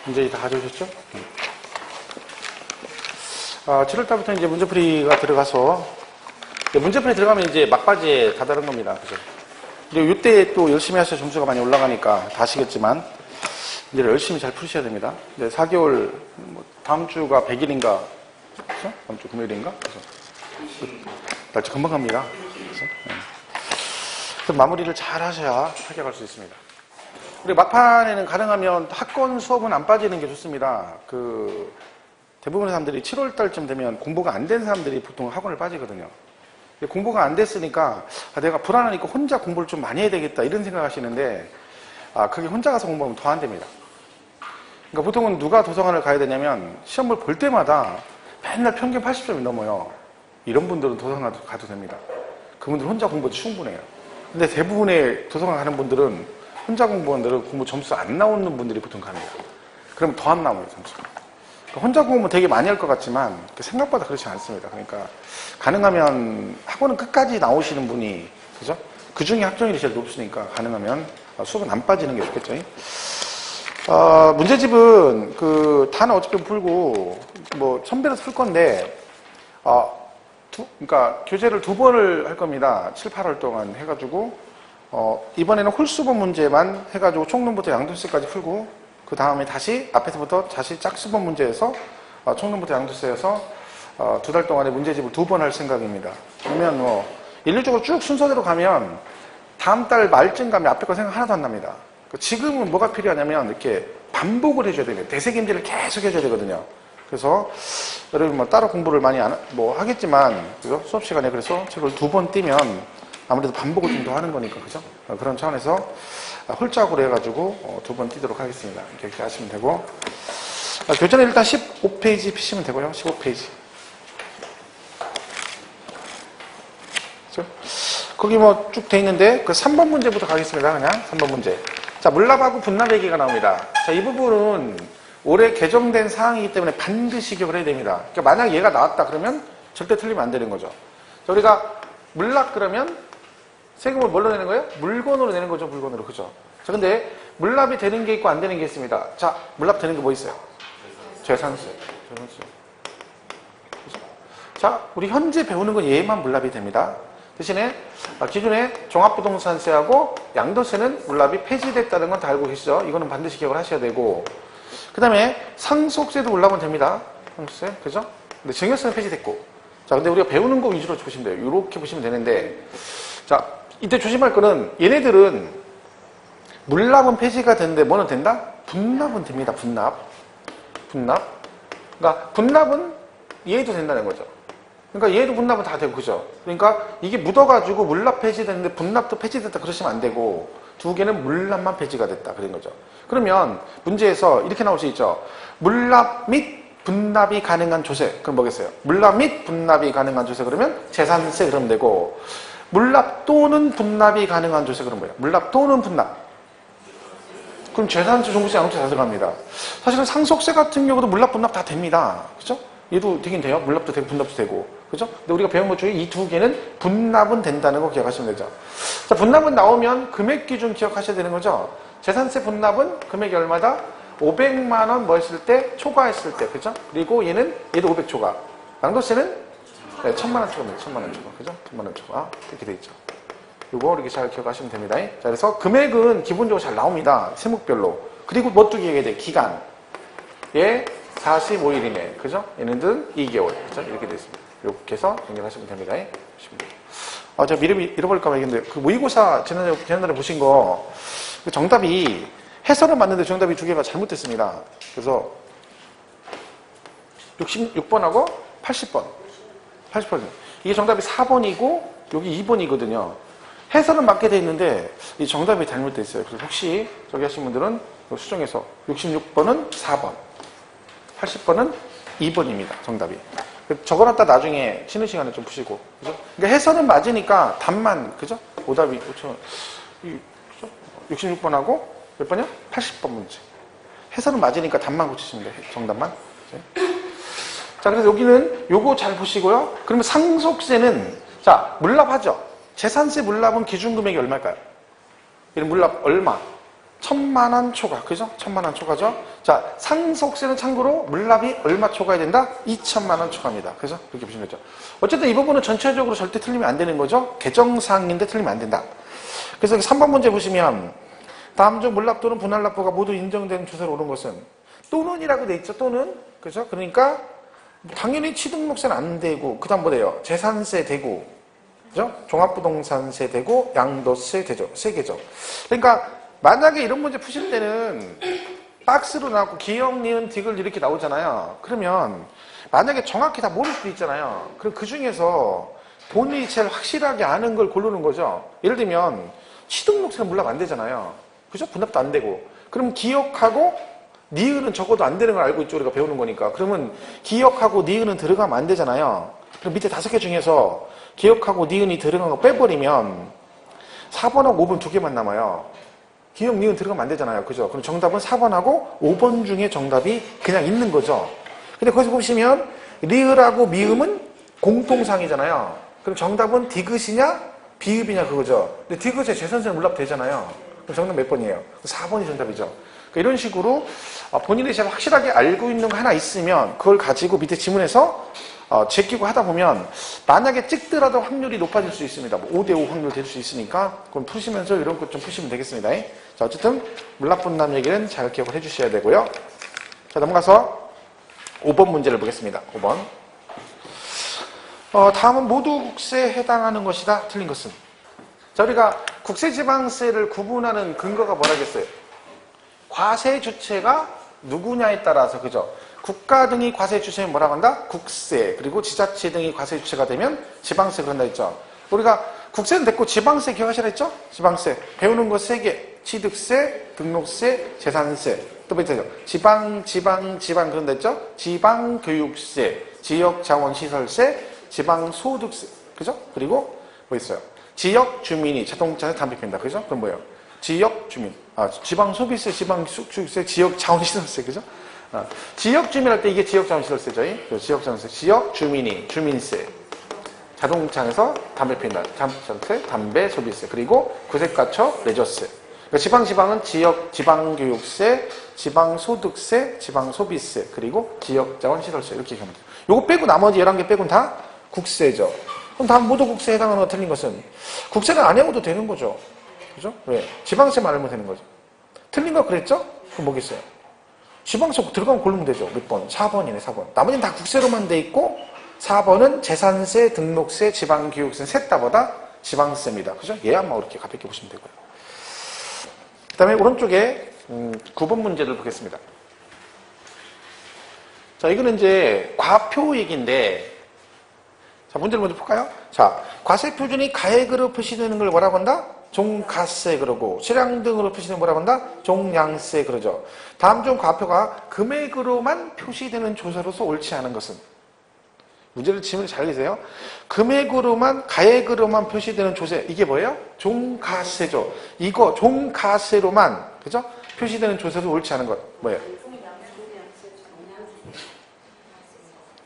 문제 다 가져오셨죠? 7월달부터 이제 문제풀이가 들어가서, 문제풀이 들어가면 이제 막바지에 다다른 겁니다. 그죠? 그리고 이때 또 열심히 하셔야 점수가 많이 올라가니까 다 아시겠지만, 이제 열심히 잘 푸셔야 됩니다. 이제 4개월, 다음 주가 100일인가, 그죠? 다음 주 금요일인가? 그래서 날짜 금방 갑니다. 그래서, 그래서 마무리를 잘 하셔야 합격할 수 있습니다. 그리고 막판에는 가능하면 학권 수업은 안 빠지는 게 좋습니다. 대부분의 사람들이 7월달쯤 되면 공부가 안 된 사람들이 보통 학원을 빠지거든요. 공부가 안 됐으니까 내가 불안하니까 혼자 공부를 좀 많이 해야 되겠다 이런 생각 하시는데 그게 혼자 가서 공부하면 더 안 됩니다. 그러니까 보통은 누가 도서관을 가야 되냐면 시험을 볼 때마다 맨날 평균 80점이 넘어요. 이런 분들은 도서관 가도 됩니다. 그분들 혼자 공부도 충분해요. 근데 대부분의 도서관 가는 분들은 혼자 공부원들은 공부 점수 안 나오는 분들이 보통 갑니다. 그러면 더 안 나와요, 점수. 혼자 공부는 되게 많이 할 것 같지만 생각보다 그렇지 않습니다. 그러니까 가능하면 학원은 끝까지 나오시는 분이, 그죠? 그 중에 학점이 제일 높으니까 가능하면 수업은 안 빠지는 게 좋겠죠. 문제집은 단어 어차피 풀고 선별해서 풀 건데 그러니까 교재를 2번을 할 겁니다. 7, 8월 동안 해가지고 이번에는 홀수본 문제만 해가지고 총론부터 양도세까지 풀고 그 다음에 다시 앞에서부터 다시 짝수본 문제에서 총론부터 양도세에서 2달 동안의 문제집을 2번 할 생각입니다. 그러면 일률적으로 쭉 순서대로 가면 다음 달 말쯤 가면 앞에 거 생각 하나도 안 납니다. 지금은 뭐가 필요하냐면 이렇게 반복을 해줘야 돼요. 대세김질을 계속 해줘야 되거든요. 그래서 여러분 따로 공부를 많이 하겠지만 그죠? 수업 시간에 그래서 책을 2번 띄면 아무래도 반복을 좀 더 하는 거니까 그죠? 그런 차원에서 홀짝으로 해가지고 2번 띄도록 하겠습니다. 이렇게 하시면 되고 교재는 일단 15페이지 피시면 되고요. 15페이지. 그렇죠? 거기 쭉 돼 있는데 그 3번 문제부터 가겠습니다. 그냥 3번 문제. 자, 물납하고 분납 얘기가 나옵니다. 자, 이 부분은 올해 개정된 사항이기 때문에 반드시 기억을 해야 됩니다. 그러니까 만약 얘가 나왔다 그러면 절대 틀리면 안 되는 거죠. 자, 우리가 물납 그러면 세금을 뭘로 내는 거예요? 물건으로 내는 거죠, 물건으로. 그죠? 자, 근데 물납이 되는 게 있고 안 되는 게 있습니다. 자, 물납 되는 게 뭐 있어요? 재산세. 그죠? 자, 우리 현재 배우는 건 얘만 물납이 됩니다. 대신에 기존에 종합부동산세하고 양도세는 물납이 폐지됐다는 건 다 알고 계시죠? 이거는 반드시 기억을 하셔야 되고 그 다음에 상속세도 물납은 됩니다. 상속세, 그죠? 근데 증여세는 폐지됐고 자, 근데 우리가 배우는 거 위주로 보시면 돼요. 이렇게 보시면 되는데 자, 이때 조심할 거는 얘네들은 물납은 폐지가 되는데 뭐는 된다? 분납은 됩니다. 분납. 그러니까 분납은 얘도 된다는 거죠. 그러니까 얘도 분납은 다 되고 그죠? 그러니까 이게 묻어가지고 물납 폐지됐는데 분납도 폐지됐다 그러시면 안 되고 두 개는 물납만 폐지가 됐다 그런 거죠. 그러면 문제에서 이렇게 나올 수 있죠. 물납 및 분납이 가능한 조세. 그럼 뭐겠어요? 물납 및 분납이 가능한 조세 그러면 재산세 그러면 되고 물납 또는 분납이 가능한 조세 그러면 뭐예요? 물납 또는 분납. 그럼 재산세, 종부세, 양도세 다 들어갑니다. 사실은 상속세 같은 경우도 물납, 분납 다 됩니다. 그죠? 얘도 되긴 돼요. 물납도 되고 분납도 되고. 그죠? 근데 우리가 배운 것 중에 이 두 개는 분납은 된다는 거 기억하시면 되죠. 자, 분납은 나오면 금액 기준 기억하셔야 되는 거죠. 재산세 분납은 금액이 얼마다? 500만 원 뭐 했을 때? 초과했을 때. 그죠? 그리고 얘도 500 초과. 양도세는 1000만 원 초과입니다. 1000만 원 초과. 그죠? 1000만 원 초과. 이렇게 돼 있죠. 요거 이렇게 잘 기억하시면 됩니다. 자, 그래서 금액은 기본적으로 잘 나옵니다. 세목별로. 그리고 뭐 또 기억해야 돼? 기간. 얘 45일 이내. 그죠? 얘네들은 2개월. 그죠? 이렇게 되어 있습니다. 이렇게 해서 연결하시면 됩니다. 제가 미리 잃어버릴까봐 얘기했는데, 모의고사 지난달에 보신 거, 정답이, 해설을 맞는데 정답이 2개가 잘못됐습니다. 그래서, 66번하고 80번. 이게 정답이 4번이고, 여기 2번이거든요. 해설은 맞게 돼 있는데, 이 정답이 잘못돼 있어요. 그래서 혹시, 저기 하신 분들은 수정해서, 66번은 4번. 80번은 2번입니다. 정답이. 적어놨다 나중에 쉬는 시간에 좀 푸시고. 그죠? 그러니까 해설은 맞으니까 답만, 그죠? 오답이, 그죠? 66번하고 몇 번이요? 80번 문제. 해설은 맞으니까 답만 고치시면 돼요. 정답만. 그죠? 자, 그래서 여기는 요거 잘 보시고요. 그러면 상속세는, 자, 물납하죠? 재산세 물납은 기준금액이 얼마일까요? 이런 물납 얼마? 천만원 초과. 그죠? 천만원 초과죠? 자, 상속세는 참고로 물납이 얼마 초과해야 된다? 2천만원 초과입니다. 그죠? 그렇게 보시면 되죠. 어쨌든 이 부분은 전체적으로 절대 틀리면 안 되는 거죠? 개정사항인데 틀리면 안 된다. 그래서 3번 문제 보시면 다음 중 물납 또는 분할납부가 모두 인정되는 조세로 오른 것은 또는이라고 돼 있죠? 또는. 그죠? 그러니까 당연히 취등록세는 안 되고 그 다음 뭐래요? 재산세 되고 그죠? 종합부동산세 되고 양도세 되죠. 세 개죠. 그러니까 만약에 이런 문제 푸실 때는 박스로 나왔고 기역, 니은, 딕을 이렇게 나오잖아요. 그러면 만약에 정확히 다 모를 수도 있잖아요. 그럼 그 중에서 본인이 제일 확실하게 아는 걸 고르는 거죠. 예를 들면 취등록세는 물납 안 되잖아요. 그죠? 분납도 안 되고. 그럼 기역하고 니은은 적어도 안 되는 걸 알고 있죠. 우리가 배우는 거니까. 그러면 기역하고 니은은 들어가면 안 되잖아요. 그럼 밑에 5개 중에서 기역하고 니은이 들어간 거 빼버리면 4번하고 5번 2개만 남아요. 기역, 니은 들어가면 안 되잖아요. 그죠? 그럼 정답은 4번하고 5번 중에 정답이 그냥 있는 거죠. 근데 거기서 보시면 리을하고 미음은 공통상이잖아요. 그럼 정답은 디귿이냐 비읍이냐 그거죠. 근데 디귿에 재산세는 물납 되잖아요. 그럼 정답 몇 번이에요? 4번이 정답이죠. 그러니까 이런 식으로 본인이 제일 확실하게 알고 있는 거 하나 있으면 그걸 가지고 밑에 지문에서 제끼고 하다 보면 만약에 찍더라도 확률이 높아질 수 있습니다. 뭐 5대5 확률 될 수 있으니까 그럼 푸시면서 이런 것 좀 푸시면 되겠습니다. 자, 어쨌든 물납분납 얘기는 잘 기억을 해주셔야 되고요. 자, 넘어가서 5번 문제를 보겠습니다. 5번. 다음은 모두 국세에 해당하는 것이다. 틀린 것은? 자, 우리가 국세지방세를 구분하는 근거가 뭐라겠어요? 과세 주체가 누구냐에 따라서, 그죠? 국가 등이 과세 주체면 뭐라고 한다? 국세. 그리고 지자체 등이 과세 주체가 되면 지방세 그런다 했죠. 우리가 국세는 됐고 지방세 기억하시라 했죠? 지방세. 배우는 거 3개. 취득세, 등록세, 재산세. 또 밑에죠. 지방 그런다 했죠? 지방교육세, 지역자원시설세, 지방소득세. 그죠? 그리고 뭐 있어요? 지역주민이 자동차에 담배 핀다. 그죠? 그럼 뭐예요? 지역주민. 지방소비세, 지방수축세, 지역자원시설세. 그죠? 지역주민 할 때 이게 지역자원시설세죠. 지역자원세. 지역주민이 주민세. 자동차에서 담배 핀다. 자동차세, 담배 소비세. 그리고 구세가처 레저세. 그러니까 지방은 지방교육세, 지방소득세, 지방소비세. 그리고 지역자원시설세. 이렇게 얘기하면 돼요. 요거 빼고 나머지 11개 빼고는 다 국세죠. 그럼 다음 모두 국세에 해당하는 거 틀린 것은 국세는 안 해도 되는 거죠. 그죠? 왜? 지방세만 알면 되는 거죠. 틀린 거 그랬죠? 그럼 뭐겠어요? 지방세 들어가면 고르면 되죠. 몇 번? 4번이네, 4번. 나머지는 다 국세로만 돼 있고 4번은 재산세, 등록세, 지방교육세 셋 다보다 지방세입니다. 그죠? 얘야만 이렇게 가볍게 보시면 되고요. 그 다음에 오른쪽에 9번 문제를 보겠습니다. 자, 이거는 이제 과표 얘기인데 자, 문제를 먼저 볼까요? 자, 과세표준이 가액으로 표시되는 걸 뭐라고 한다? 종가세 그러고 실량 등으로 표시되는 뭐라고 한다? 종량세 그러죠. 다음 중 과표가 금액으로만 표시되는 조세로서 옳지 않은 것은? 문제를 지문을 잘 계세요. 금액으로만 가액으로만 표시되는 조세 이게 뭐예요? 종가세죠. 이거 종가세로만 그죠? 표시되는 조세로 옳지 않은 것 뭐예요?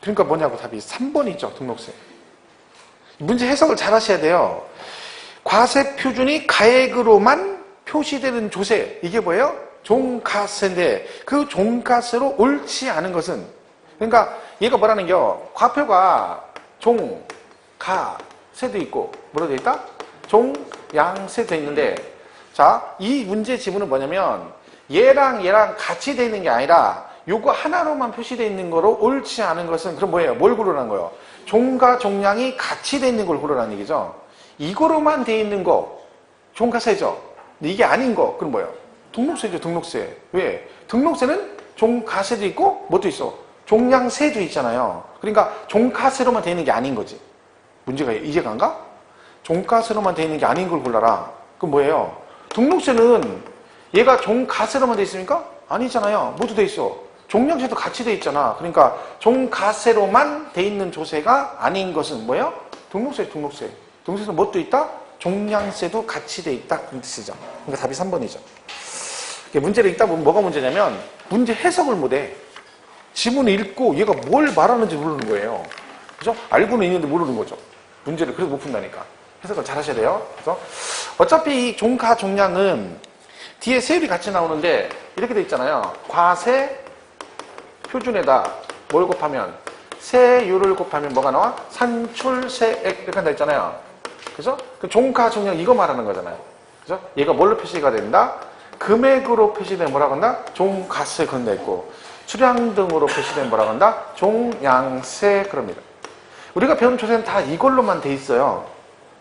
그러니까 뭐냐고 답이 3번이죠. 등록세. 문제 해석을 잘 하셔야 돼요. 과세 표준이 가액으로만 표시되는 조세 이게 뭐예요? 종가세인데 그 종가세로 옳지 않은 것은 그러니까 얘가 뭐라는 겨 과표가 종가세도 있고 뭐로 돼 있다? 종양세도 있는데 자, 이 문제 지문은 뭐냐면 얘랑 같이 돼 있는 게 아니라 요거 하나로만 표시되어 있는 거로 옳지 않은 것은 그럼 뭐예요? 뭘 고르라는 거예요? 종과 종량이 같이 돼 있는 걸 고르라는 얘기죠. 이거로만 돼 있는 거 종가세죠. 근데 이게 아닌 거 그럼 뭐예요? 등록세죠. 등록세. 왜? 등록세는 종가세도 있고 뭐도 있어? 종량세도 있잖아요. 그러니까 종가세로만 돼 있는 게 아닌 거지. 문제가 이해가 안 가? 종가세로만 돼 있는 게 아닌 걸 골라라. 그럼 뭐예요? 등록세는 얘가 종가세로만 돼 있습니까? 아니잖아요. 모두 돼 있어. 종량세도 같이 돼 있잖아. 그러니까 종가세로만 돼 있는 조세가 아닌 것은 뭐예요? 등록세, 등록세. 등록세는 뭣도 있다? 종량세도 같이 돼 있다. 그런 뜻이죠. 그러니까 답이 3번이죠. 문제를 읽다 보면 뭐가 문제냐면 문제 해석을 못해. 지문을 읽고 얘가 뭘 말하는지 모르는 거예요. 그죠? 알고는 있는데 모르는 거죠. 문제를 그래서 못 푼다니까. 해석을 잘 하셔야 돼요. 그래서 어차피 이 종가, 종량은 뒤에 세율이 같이 나오는데 이렇게 돼 있잖아요. 과세 표준에다 뭘 곱하면 세율을 곱하면 뭐가 나와? 산출세액 이렇게 돼 있잖아요. 그죠? 그 종가 종량 이거 말하는 거잖아요. 그죠? 얘가 뭘로 표시가 된다? 금액으로 표시된 뭐라고 한다? 종가세 그런 데 있고 수량 등으로 표시된 뭐라고 한다? 종량세 그럽니다. 우리가 배우는 조세는 다 이걸로만 돼 있어요.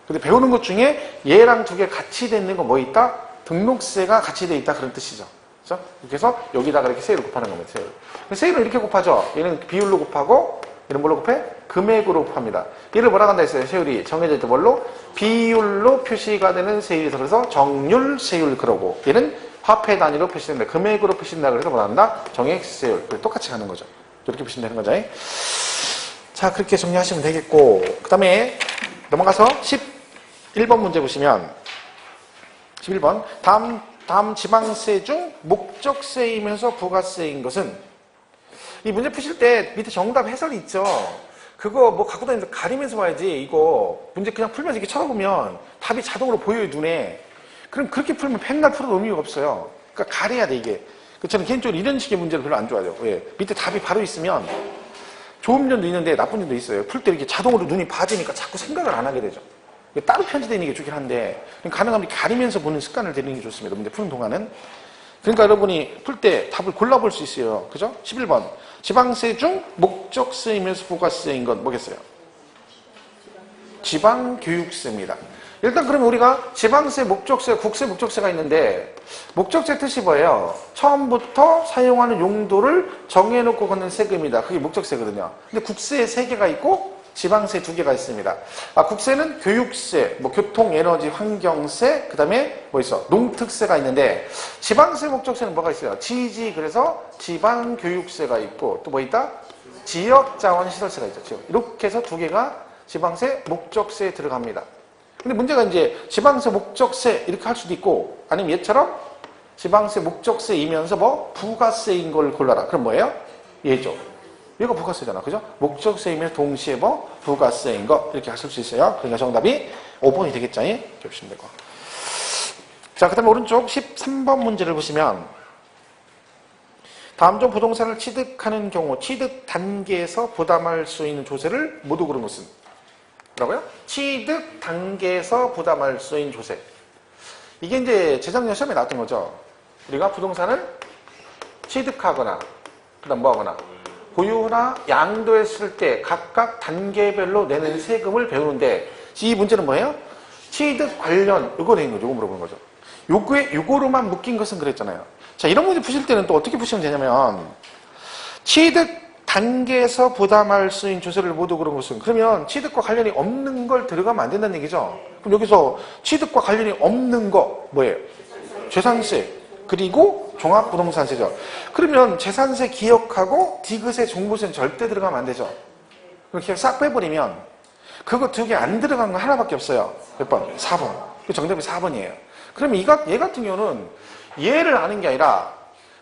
근데 배우는 것 중에 얘랑 두 개 같이 돼 있는 거 뭐 있다? 등록세가 같이 돼 있다 그런 뜻이죠. 그죠? 그래서 여기다가 이렇게 세율을 곱하는 겁니다. 세율. 세율은 이렇게 곱하죠. 얘는 비율로 곱하고 얘는 뭘로 곱해? 금액으로 곱합니다. 얘를 뭐라고 한다 했어요? 세율이 정해져 있던 뭘로? 비율로 표시가 되는 세율이 있어. 그래서 정률세율 그러고 얘는 화폐 단위로 표시된다. 금액으로 표시된다. 그래서 뭐라 한다? 정액세율. 똑같이 가는 거죠. 이렇게 표시되는 거죠. 자, 그렇게 정리하시면 되겠고 그 다음에 넘어가서 11번 문제 보시면 11번 다음 지방세 중 목적세이면서 부가세인 것은 이 문제 푸실 때 밑에 정답 해설이 있죠. 그거 뭐 갖고 다니면서 가리면서 봐야지. 이거 문제 그냥 풀면서 이렇게 쳐다보면 답이 자동으로 보여요 눈에. 그럼 그렇게 풀면 맨날 풀어도 의미가 없어요. 그러니까 가려야 돼 이게. 저는 개인적으로 이런 식의 문제를 별로 안 좋아해요. 왜? 밑에 답이 바로 있으면 좋은 점도 있는데 나쁜 점도 있어요. 풀 때 이렇게 자동으로 눈이 봐지니까 자꾸 생각을 안 하게 되죠. 따로 편집되어 있는 게 좋긴 한데 가능하면 가리면서 보는 습관을 들이는 게 좋습니다. 문제 푸는 동안은. 그러니까 여러분이 풀 때 답을 골라볼 수 있어요. 그죠? 11번 지방세 중 목적세이면서 부가세인 건 뭐겠어요? 지방교육세입니다. 일단 그러면 우리가 지방세, 목적세, 국세, 목적세가 있는데 목적세 뜻이 뭐예요? 처음부터 사용하는 용도를 정해놓고 걷는 세금이다. 그게 목적세거든요. 근데 국세에 3개가 있고 지방세 2개가 있습니다. 국세는 교육세, 뭐 교통, 에너지, 환경세, 그 다음에 뭐 있어? 농특세가 있는데 지방세, 목적세는 뭐가 있어요? 지지, 그래서 지방교육세가 있고 또 뭐 있다? 지역자원시설세가 있죠. 이렇게 해서 2개가 지방세, 목적세에 들어갑니다. 근데 문제가 이제 지방세, 목적세 이렇게 할 수도 있고 아니면 얘처럼 지방세, 목적세이면서 뭐 부가세인 걸 골라라. 그럼 뭐예요? 얘죠. 얘가 부가세잖아. 그죠? 목적세이면서 동시에 뭐 부가세인 거 이렇게 하실 수 있어요. 그러니까 정답이 5번이 되겠죠. 이렇게 보시면 되고. 자, 그 다음에 오른쪽 13번 문제를 보시면 다음 중 부동산을 취득하는 경우 취득 단계에서 부담할 수 있는 조세를 모두 고른 것은 뭐라고요? 취득 단계에서 부담할 수 있는 조세. 이게 이제 재작년 시험에 나왔던 거죠. 우리가 부동산을 취득하거나 그 다음 뭐 하거나 보유나 양도했을 때 각각 단계별로 내는 세금을 배우는데 이 문제는 뭐예요? 취득 관련 이거 내는 거죠. 이거 물어보는 거죠. 요거로만 묶인 것은 그랬잖아요. 자, 이런 문제 푸실 때는 또 어떻게 푸시면 되냐면 취득 단계에서 부담할 수 있는 조세를 모두 그런 것은 그러면 취득과 관련이 없는 걸 들어가면 안 된다는 얘기죠. 그럼 여기서 취득과 관련이 없는 거 뭐예요? 재산세 그리고 종합부동산세죠. 그러면 재산세 기억하고 디귿세, 종부세는 절대 들어가면 안 되죠. 그렇게 싹 빼버리면 그거 2개 안 들어간 거 하나밖에 없어요. 몇 번? 4번. 그 정답이 4번이에요. 그러면 얘 같은 경우는 얘를 아는 게 아니라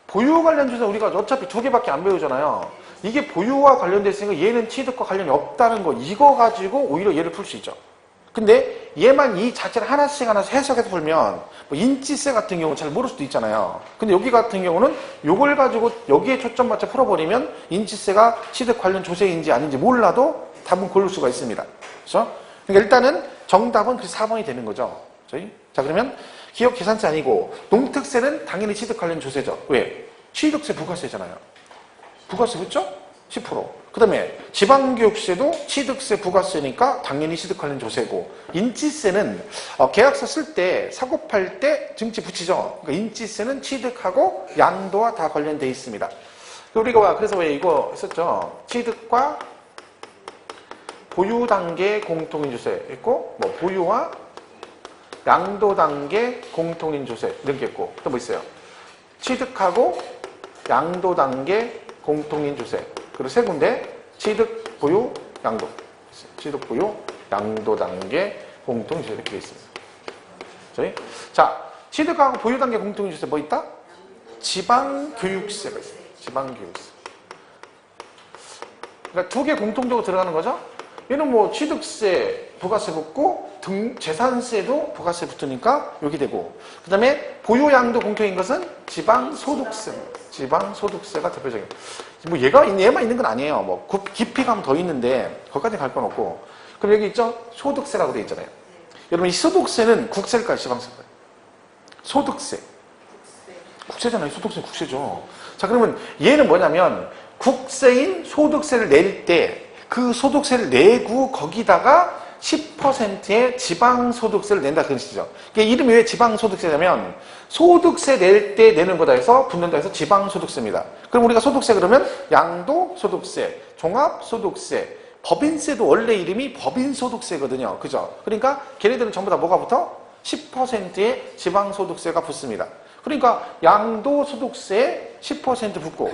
보유 관련 조세 우리가 어차피 2개밖에 안 배우잖아요. 이게 보유와 관련돼 있으니까 얘는 취득과 관련이 없다는 거 이거 가지고 오히려 얘를 풀 수 있죠. 근데 얘만 이 자체를 하나씩 해석해서 풀면 뭐 인지세 같은 경우는 잘 모를 수도 있잖아요. 근데 여기 같은 경우는 요걸 가지고 여기에 초점 맞춰 풀어버리면 인지세가 취득 관련 조세인지 아닌지 몰라도 답은 고를 수가 있습니다. 그렇죠? 그러니까 일단은 정답은 그 4번이 되는 거죠. 자, 그러면 기업 계산세 아니고 농특세는 당연히 취득 관련 조세죠. 왜? 취득세 부가세잖아요. 부가세 그렇죠? 10%. 그 다음에 지방교육세도 취득세 부가세니까 당연히 취득 관련 조세고 인지세는 계약서 쓸 때 사고 팔 때 증치 붙이죠. 그러니까 인지세는 취득하고 양도와 다 관련돼 있습니다. 우리가 그래서 왜 이거 했었죠. 취득과 보유 단계 공통인 조세 있고 뭐 보유와 양도 단계 공통인 조세 이런 게 있고 또 뭐 있어요? 취득하고 양도 단계 공통인 조세 그리고 3군데 취득, 보유, 양도 취득, 보유, 양도 단계 공통인 조세 이렇게 되어 있습니다. 자, 취득하고 보유 단계 공통인 조세 뭐 있다? 지방교육세가 있어요. 지방교육세. 그러니까 2개 공통적으로 들어가는 거죠. 얘는 뭐 취득세, 부가세 붙고 재산세도 부가세 붙으니까 여기 되고, 그 다음에 보유양도 공통인 것은 지방소득세. 지방소득세가 대표적인. 뭐 얘만 있는 건 아니에요. 뭐 깊이 가면 더 있는데 거기까지 갈 건 없고. 그럼 여기 있죠? 소득세라고 되어 있잖아요. 여러분 이 소득세는 국세일까요? 지방세일까요? 소득세. 국세잖아요. 소득세 국세죠. 자, 그러면 얘는 뭐냐면 국세인 소득세를 낼 때 그 소득세를 내고 거기다가 10%의 지방소득세를 낸다 그런 뜻이죠. 이게 이름이 왜 지방소득세냐면 소득세 낼 때 내는 거다 해서 붙는다 해서 지방소득세입니다. 그럼 우리가 소득세 그러면 양도소득세, 종합소득세, 법인세도 원래 이름이 법인소득세거든요. 그죠? 그러니까 걔네들은 전부 다 뭐가 붙어? 10%의 지방소득세가 붙습니다. 그러니까 양도소득세에 10% 붙고,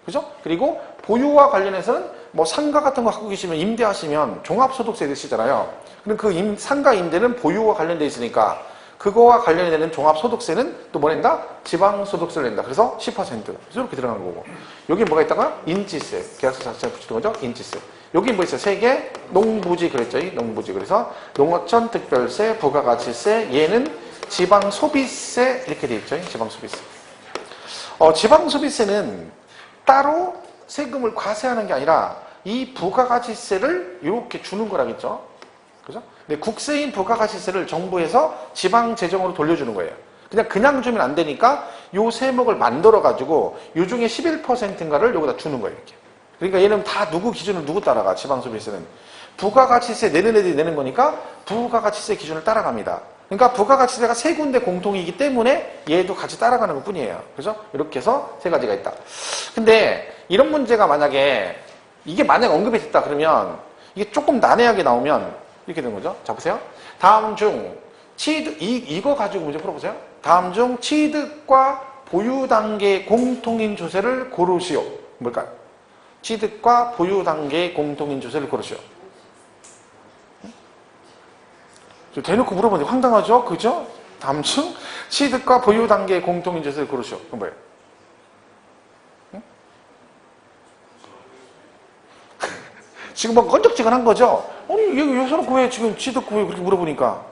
그죠? 그리고 보유와 관련해서는 뭐 상가 같은 거 갖고 계시면 임대하시면 종합소득세 되시잖아요. 그럼 그 상가 임대는 보유와 관련돼 있으니까 그거와 관련되는 종합소득세는 또 뭐 낸다? 지방소득세를 낸다. 그래서 10%. 그래서 이렇게 들어가는 거고. 여기 뭐가 있다가 인지세. 계약서 자체에 붙이는 거죠? 인지세. 여기 뭐 있어요? 세 개? 농부지 그랬죠? 농부지. 그래서 농어촌 특별세, 부가가치세, 얘는 지방소비세 이렇게 돼 있죠? 지방소비세. 지방소비세는 따로 세금을 과세하는 게 아니라 이 부가가치세를 이렇게 주는 거라겠죠. 그죠? 근데 국세인 부가가치세를 정부에서 지방재정으로 돌려주는 거예요. 그냥 주면 안 되니까 요 세목을 만들어가지고 요 중에 11%인가를 여기다 주는 거예요. 이렇게. 그러니까 얘는 다 누구 기준을 누구 따라가, 지방소비세는. 부가가치세 내는 애들이 내는 거니까 부가가치세 기준을 따라갑니다. 그러니까 부가가치세가 세 군데 공통이기 때문에 얘도 같이 따라가는 것 뿐이에요. 그죠? 이렇게 해서 세 가지가 있다. 근데 이런 문제가 만약에 이게 만약 언급이 됐다 그러면 이게 조금 난해하게 나오면 이렇게 되는 거죠. 자, 보세요. 다음 중 취득, 이거 가지고 문제 풀어보세요. 다음 중 취득과 보유 단계 공통인 조세를 고르시오. 뭘까요? 취득과 보유 단계 공통인 조세를 고르시오. 대놓고 물어보는데 황당하죠? 그죠? 다음 중 취득과 보유 단계의 공통인 조세를 고르시오. 그건 뭐예요? 응? 지금 막 건적지근한 거죠? 아니, 여서놓고 왜 지금 취득, 보유 그렇게 물어보니까.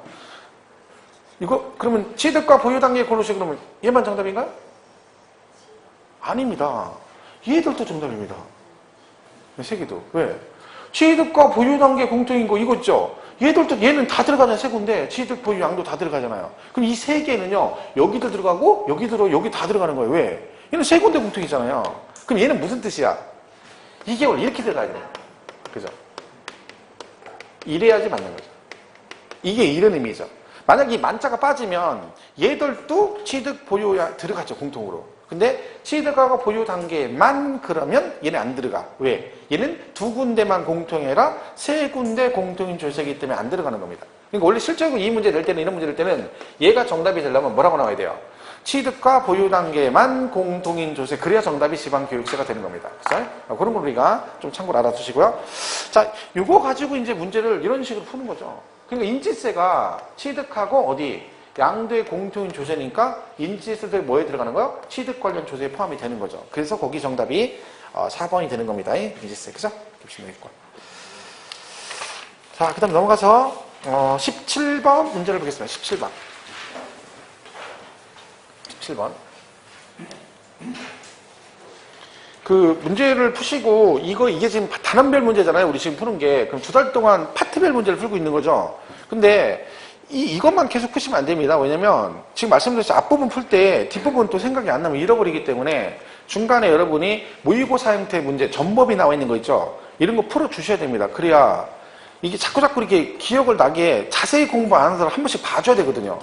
이거, 그러면 취득과 보유 단계의 고르시오 그러면 얘만 정답인가요? 아닙니다. 얘들도 정답입니다. 세 개도. 왜? 취득과 보유 단계 공통인 거 이거 있죠? 얘는 다 들어가잖아요. 세 군데. 취득, 보유, 양도 다 들어가잖아요. 그럼 이 세 개는요, 여기도 들어가고, 여기 다 들어가는 거예요. 왜? 얘는 세 군데 공통이잖아요. 그럼 얘는 무슨 뜻이야? 이게 원래 이렇게 들어가야 돼요. 그죠? 이래야지 맞는 거죠. 이게 이런 의미죠. 만약 이 만자가 빠지면 얘들도 취득, 보유 들어갔죠. 공통으로. 근데 취득하고 보유 단계만 그러면 얘는 안 들어가. 왜? 얘는 두 군데만 공통이라 세 군데 공통인 조세이기 때문에 안 들어가는 겁니다. 그러니까 원래 실제로 이 문제 낼 때는, 이런 문제 낼 때는 얘가 정답이 되려면 뭐라고 나와야 돼요? 취득과 보유 단계만 공통인 조세. 그래야 정답이 지방교육세가 되는 겁니다. 그죠? 그런 걸 우리가 좀 참고로 알아두시고요. 자, 요거 가지고 이제 문제를 이런 식으로 푸는 거죠. 그러니까 인지세가 취득하고 어디? 양도의 공통인 조세니까 인지세도 뭐에 들어가는 거요? 취득 관련 조세에 포함이 되는 거죠. 그래서 거기 정답이 4번이 되는 겁니다. 인지세. 그죠? 보시면 되겠고. 자, 그 다음 넘어가서 17번 문제를 보겠습니다. 17번. 17번. 그 문제를 푸시고 이게 지금 단원별 문제잖아요. 우리 지금 푸는 게. 그럼 2달 동안 파트별 문제를 풀고 있는 거죠. 근데 이것만 계속 푸시면 안 됩니다. 왜냐면 지금 말씀드렸죠. 앞부분 풀 때 뒷부분 또 생각이 안 나면 잃어버리기 때문에 중간에 여러분이 모의고사 형태 문제, 전법이 나와 있는 거 있죠. 이런 거 풀어주셔야 됩니다. 그래야 이게 자꾸 이렇게 기억을 나게 자세히 공부 안 하는 사람 한 번씩 봐줘야 되거든요.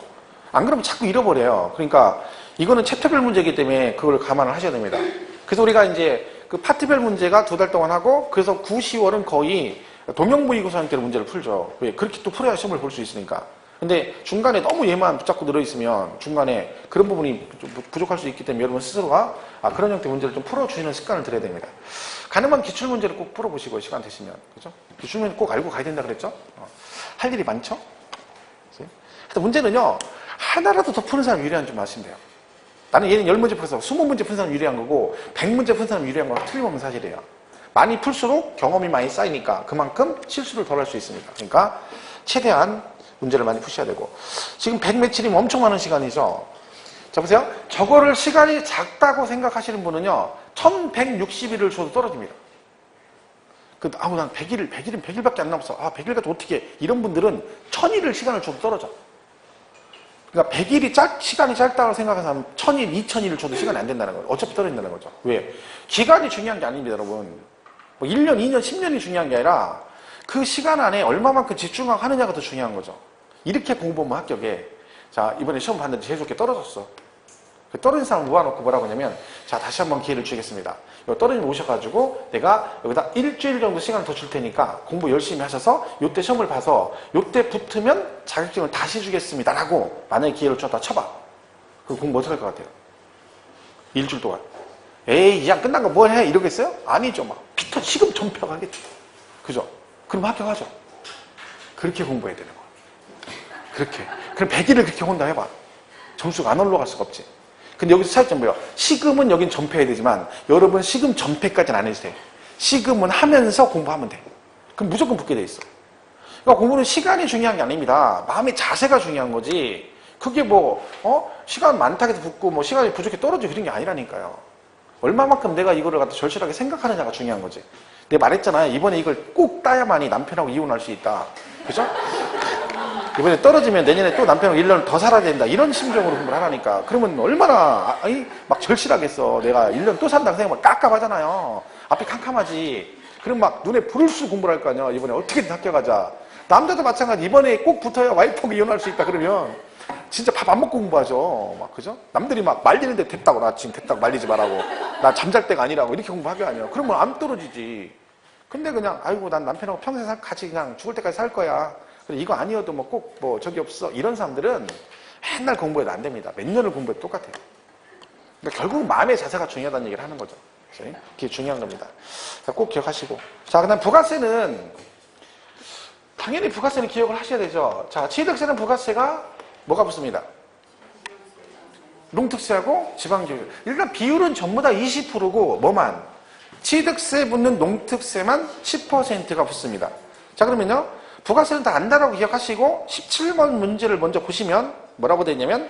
안 그러면 자꾸 잃어버려요. 그러니까 이거는 챕터별 문제이기 때문에 그걸 감안을 하셔야 됩니다. 그래서 우리가 이제 그 파트별 문제가 2달 동안 하고 그래서 9, 10월은 거의 동영모의고사 형태로 문제를 풀죠. 왜? 그렇게 또 풀어야 시험을 볼 수 있으니까. 근데 중간에 너무 얘만 붙잡고 늘어있으면 중간에 그런 부분이 좀 부족할 수 있기 때문에 여러분 스스로가 그런 형태의 문제를 좀 풀어주시는 습관을 들여야 됩니다. 가능한 기출문제를 꼭 풀어보시고 시간 되시면. 그죠? 기출문제 꼭 알고 가야 된다 그랬죠? 할 일이 많죠? 그래서 문제는요, 하나라도 더 푸는 사람 유리한 줄 아시면 돼요. 나는 얘는 10문제 풀어서 20문제 푼 사람 유리한 거고 100문제 푼 사람 유리한 건 틀림없는 사실이에요. 많이 풀수록 경험이 많이 쌓이니까 그만큼 실수를 덜 할 수 있습니다. 그러니까 최대한 문제를 많이 푸셔야 되고. 지금 100 며칠이면 엄청 많은 시간이죠. 자, 보세요. 저거를 시간이 작다고 생각하시는 분은요, 1160일을 줘도 떨어집니다. 난 100일은 100일밖에 안 남았어. 100일 가지고 어떻게 해? 이런 분들은 1000일을 시간을 줘도 떨어져. 그러니까 100일이 시간이 짧다고 생각해서 1000일, 2000일을 줘도 시간이 안 된다는 거예요. 어차피 떨어진다는 거죠. 왜? 기간이 중요한 게 아닙니다, 여러분. 뭐 1년, 2년, 10년이 중요한 게 아니라 그 시간 안에 얼마만큼 집중하느냐가 더 중요한 거죠. 이렇게 공부하면 합격해. 자, 이번에 시험 봤는데 재수없게 떨어졌어. 그 떨어진 사람 모아놓고 뭐라고 하냐면, 자, 다시 한번 기회를 주겠습니다. 요 떨어진 분 오셔가지고 내가 여기다 일주일 정도 시간을 더 줄 테니까 공부 열심히 하셔서 요때 시험을 봐서 요때 붙으면 자격증을 다시 주겠습니다. 라고 만약에 기회를 줬다 쳐봐. 그 공부 어떻게 할 것 같아요? 일주일 동안. 에이, 이양 끝난 거 뭘 해? 이러겠어요? 아니죠. 막 피터 시금 전폐하고 하겠죠. 그죠? 그럼 합격하죠. 그렇게 공부해야 되는 거야. 그렇게. 그럼 100일을 그렇게 혼자 해봐. 점수가 안 올라갈 수가 없지. 근데 여기서 차이점 뭐예요? 시금은 여긴 전폐해야 되지만 여러분 시금 전폐까지는 안 해도 돼. 시금은 하면서 공부하면 돼. 그럼 무조건 붙게 돼 있어. 그러니까 공부는 시간이 중요한 게 아닙니다. 마음의 자세가 중요한 거지. 그게 시간 많다고 해서 붙고 시간이 부족해 떨어지고 그런 게 아니라니까요. 얼마만큼 내가 이거를 갖다 절실하게 생각하느냐가 중요한 거지. 내가 말했잖아요. 이번에 이걸 꼭 따야만이 남편하고 이혼할 수 있다. 그죠? 이번에 떨어지면 내년에 또 남편하고 1년을 더 살아야 된다. 이런 심정으로 공부를 하라니까. 그러면 얼마나 막 절실하겠어. 내가 1년 또 산다고 생각하면 깝깝하잖아요. 앞에 캄캄하지. 그럼 막 눈에 불을 쑤고 공부를 할 거 아니야. 이번에 어떻게든 합격하자. 남자도 마찬가지. 이번에 꼭 붙어야 와이프하고 이혼할 수 있다. 그러면 진짜 밥 안 먹고 공부하죠. 막 그죠? 남들이 막 말리는데 됐다고. 나 지금 됐다고 말리지 말라고. 나 잠잘 때가 아니라고. 이렇게 공부하게 아니야. 그러면 안 떨어지지. 근데 그냥 아이고 난 남편하고 평생 같이 그냥 죽을 때까지 살 거야. 이거 아니어도 꼭 저기 없어. 이런 사람들은 맨날 공부해도 안 됩니다. 몇 년을 공부해도 똑같아요. 그러니까 결국 마음의 자세가 중요하다는 얘기를 하는 거죠. 그게 중요한 겁니다. 자, 꼭 기억하시고. 자, 그 다음 부가세는 당연히 부가세는 기억을 하셔야 되죠. 자, 취득세는 부가세가 뭐가 붙습니다. 농특세하고 지방교육. 일단 비율은 전부 다 20%고 뭐만? 취득세 붙는 농특세만 10%가 붙습니다. 자, 그러면요. 부가세는 다 안다라고 기억하시고 17번 문제를 먼저 보시면 뭐라고 되어 있냐면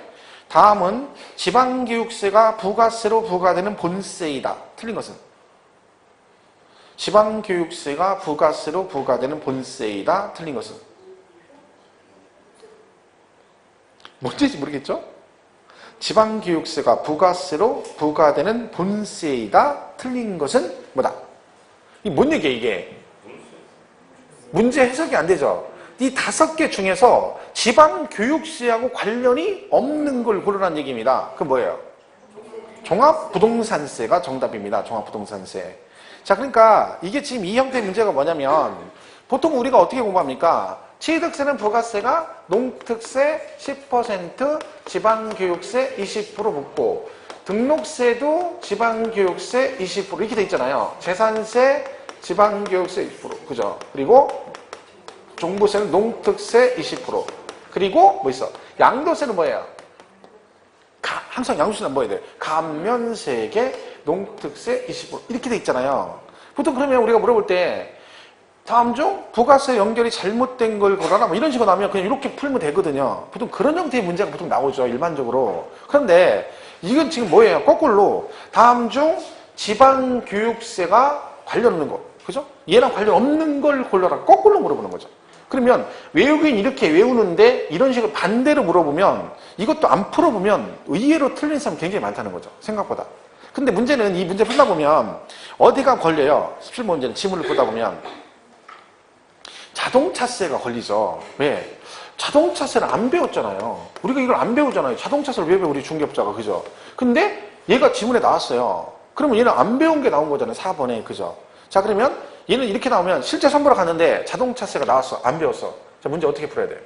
다음은 지방교육세가 부가세로 부과되는 본세이다. 틀린 것은 지방교육세가 부가세로 부과되는 본세이다. 틀린 것은 뭔지 모르겠죠? 지방교육세가 부가세로 부과되는 본세이다. 틀린 것은 뭐다? 이게 뭔 얘기야 이게? 문제 해석이 안 되죠. 이 5개 중에서 지방교육세하고 관련이 없는 걸 고르라는 얘기입니다. 그건 뭐예요? 종합부동산세가 정답입니다. 종합부동산세. 자, 그러니까 이게 지금 이 형태의 문제가 뭐냐면 보통 우리가 어떻게 공부합니까? 취득세는 부가세가 농특세 10%, 지방교육세 20% 붙고 등록세도 지방교육세 20% 이렇게 돼 있잖아요. 재산세, 지방교육세 20%. 그죠? 그리고 종부세는 농특세 20%. 그리고 뭐 있어? 양도세는 뭐예요? 항상 양도세는 뭐야 돼? 감면세계 농특세 20% 이렇게 돼 있잖아요. 보통 그러면 우리가 물어볼 때 다음 중 부가세 연결이 잘못된 걸 고르라 뭐 이런 식으로 나오면 그냥 이렇게 풀면 되거든요. 보통 그런 형태의 문제가 보통 나오죠. 일반적으로. 그런데 이건 지금 뭐예요? 거꾸로 다음 중 지방교육세가 관련 없는 거. 그죠? 얘랑 관련 없는 걸 골라라. 거꾸로 물어보는 거죠. 그러면 외우긴 이렇게 외우는데 이런 식으로 반대로 물어보면 이것도 안 풀어보면 의외로 틀린 사람 굉장히 많다는 거죠. 생각보다. 근데 문제는 이 문제 풀다 보면 어디가 걸려요? 17번 문제는 지문을 보다 보면 자동차세가 걸리죠. 왜? 자동차세를 안 배웠잖아요. 우리가 이걸 안 배우잖아요. 자동차세를 왜 배워 우리 중개업자가. 그죠? 근데 얘가 지문에 나왔어요. 그러면 얘는 안 배운 게 나온 거잖아요. 4번에. 그죠? 자, 그러면 얘는 이렇게 나오면 실제 선보러 갔는데 자동차세가 나왔어. 안 배웠어. 자, 문제 어떻게 풀어야 돼요?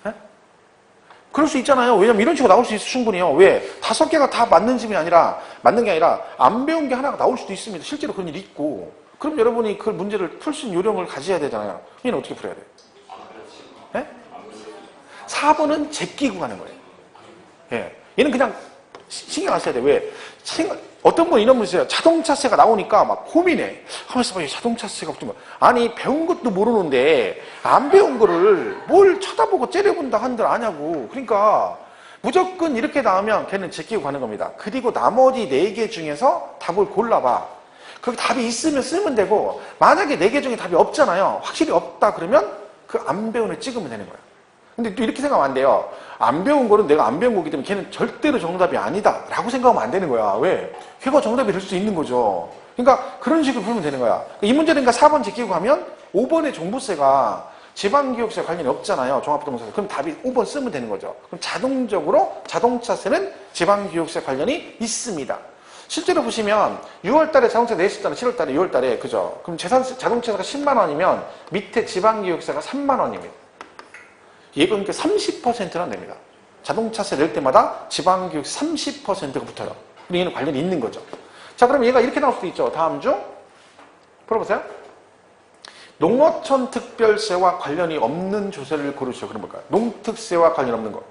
에? 그럴 수 있잖아요. 왜냐면 이런 식으로 나올 수 있어, 충분히요. 왜? 5개가 다 맞는 게 아니라 안 배운 게 하나가 나올 수도 있습니다. 실제로 그런 일이 있고. 그럼 여러분이 그 문제를 풀 수 있는 요령을 가져야 되잖아요. 얘는 어떻게 풀어야 돼요? 예? 4번은 제끼고 가는 거예요. 예. 얘는 그냥 신경 안 써야 돼. 왜? 어떤 분 이런 분 있어요. 자동차세가 나오니까 막 고민해. 하면서 봐, 자동차세가 붙은 거. 아니, 배운 것도 모르는데 안 배운 거를 뭘 쳐다보고 째려본다 한들 아냐고. 그러니까 무조건 이렇게 나오면 걔는 제끼고 가는 겁니다. 그리고 나머지 4개 중에서 답을 골라봐. 거기 답이 있으면 쓰면 되고, 만약에 4개 중에 답이 없잖아요. 확실히 없다 그러면 그 안 배운 애 찍으면 되는 거야. 근데 또 이렇게 생각하면 안 돼요. 안 배운 거는 내가 안 배운 거기 때문에 걔는 절대로 정답이 아니다 라고 생각하면 안 되는 거야. 왜? 걔가 정답이 될 수 있는 거죠. 그러니까 그런 식으로 풀면 되는 거야. 이 문제는 그러니까 4번 제끼고 가면 5번의 종부세가 지방기업세 관련이 없잖아요. 종합부동산세. 그럼 답이 5번 쓰면 되는 거죠. 그럼 자동적으로 자동차세는 지방기업세 관련이 있습니다. 실제로 보시면 6월 달에 자동차 내셨잖아요. 7월 달에, 6월 달에. 그죠? 그럼 자동차세가 10만 원이면 밑에 지방기업세가 3만 원입니다. 얘가 그러니까 30%나 냅니다. 자동차세 낼 때마다 지방기업세 30%가 붙어요. 근데 얘는 관련이 있는 거죠. 자, 그럼 얘가 이렇게 나올 수도 있죠. 다음 중 풀어보세요. 농어촌 특별세와 관련이 없는 조세를 고르시오. 그럼 뭘까요? 농특세와 관련 없는 거.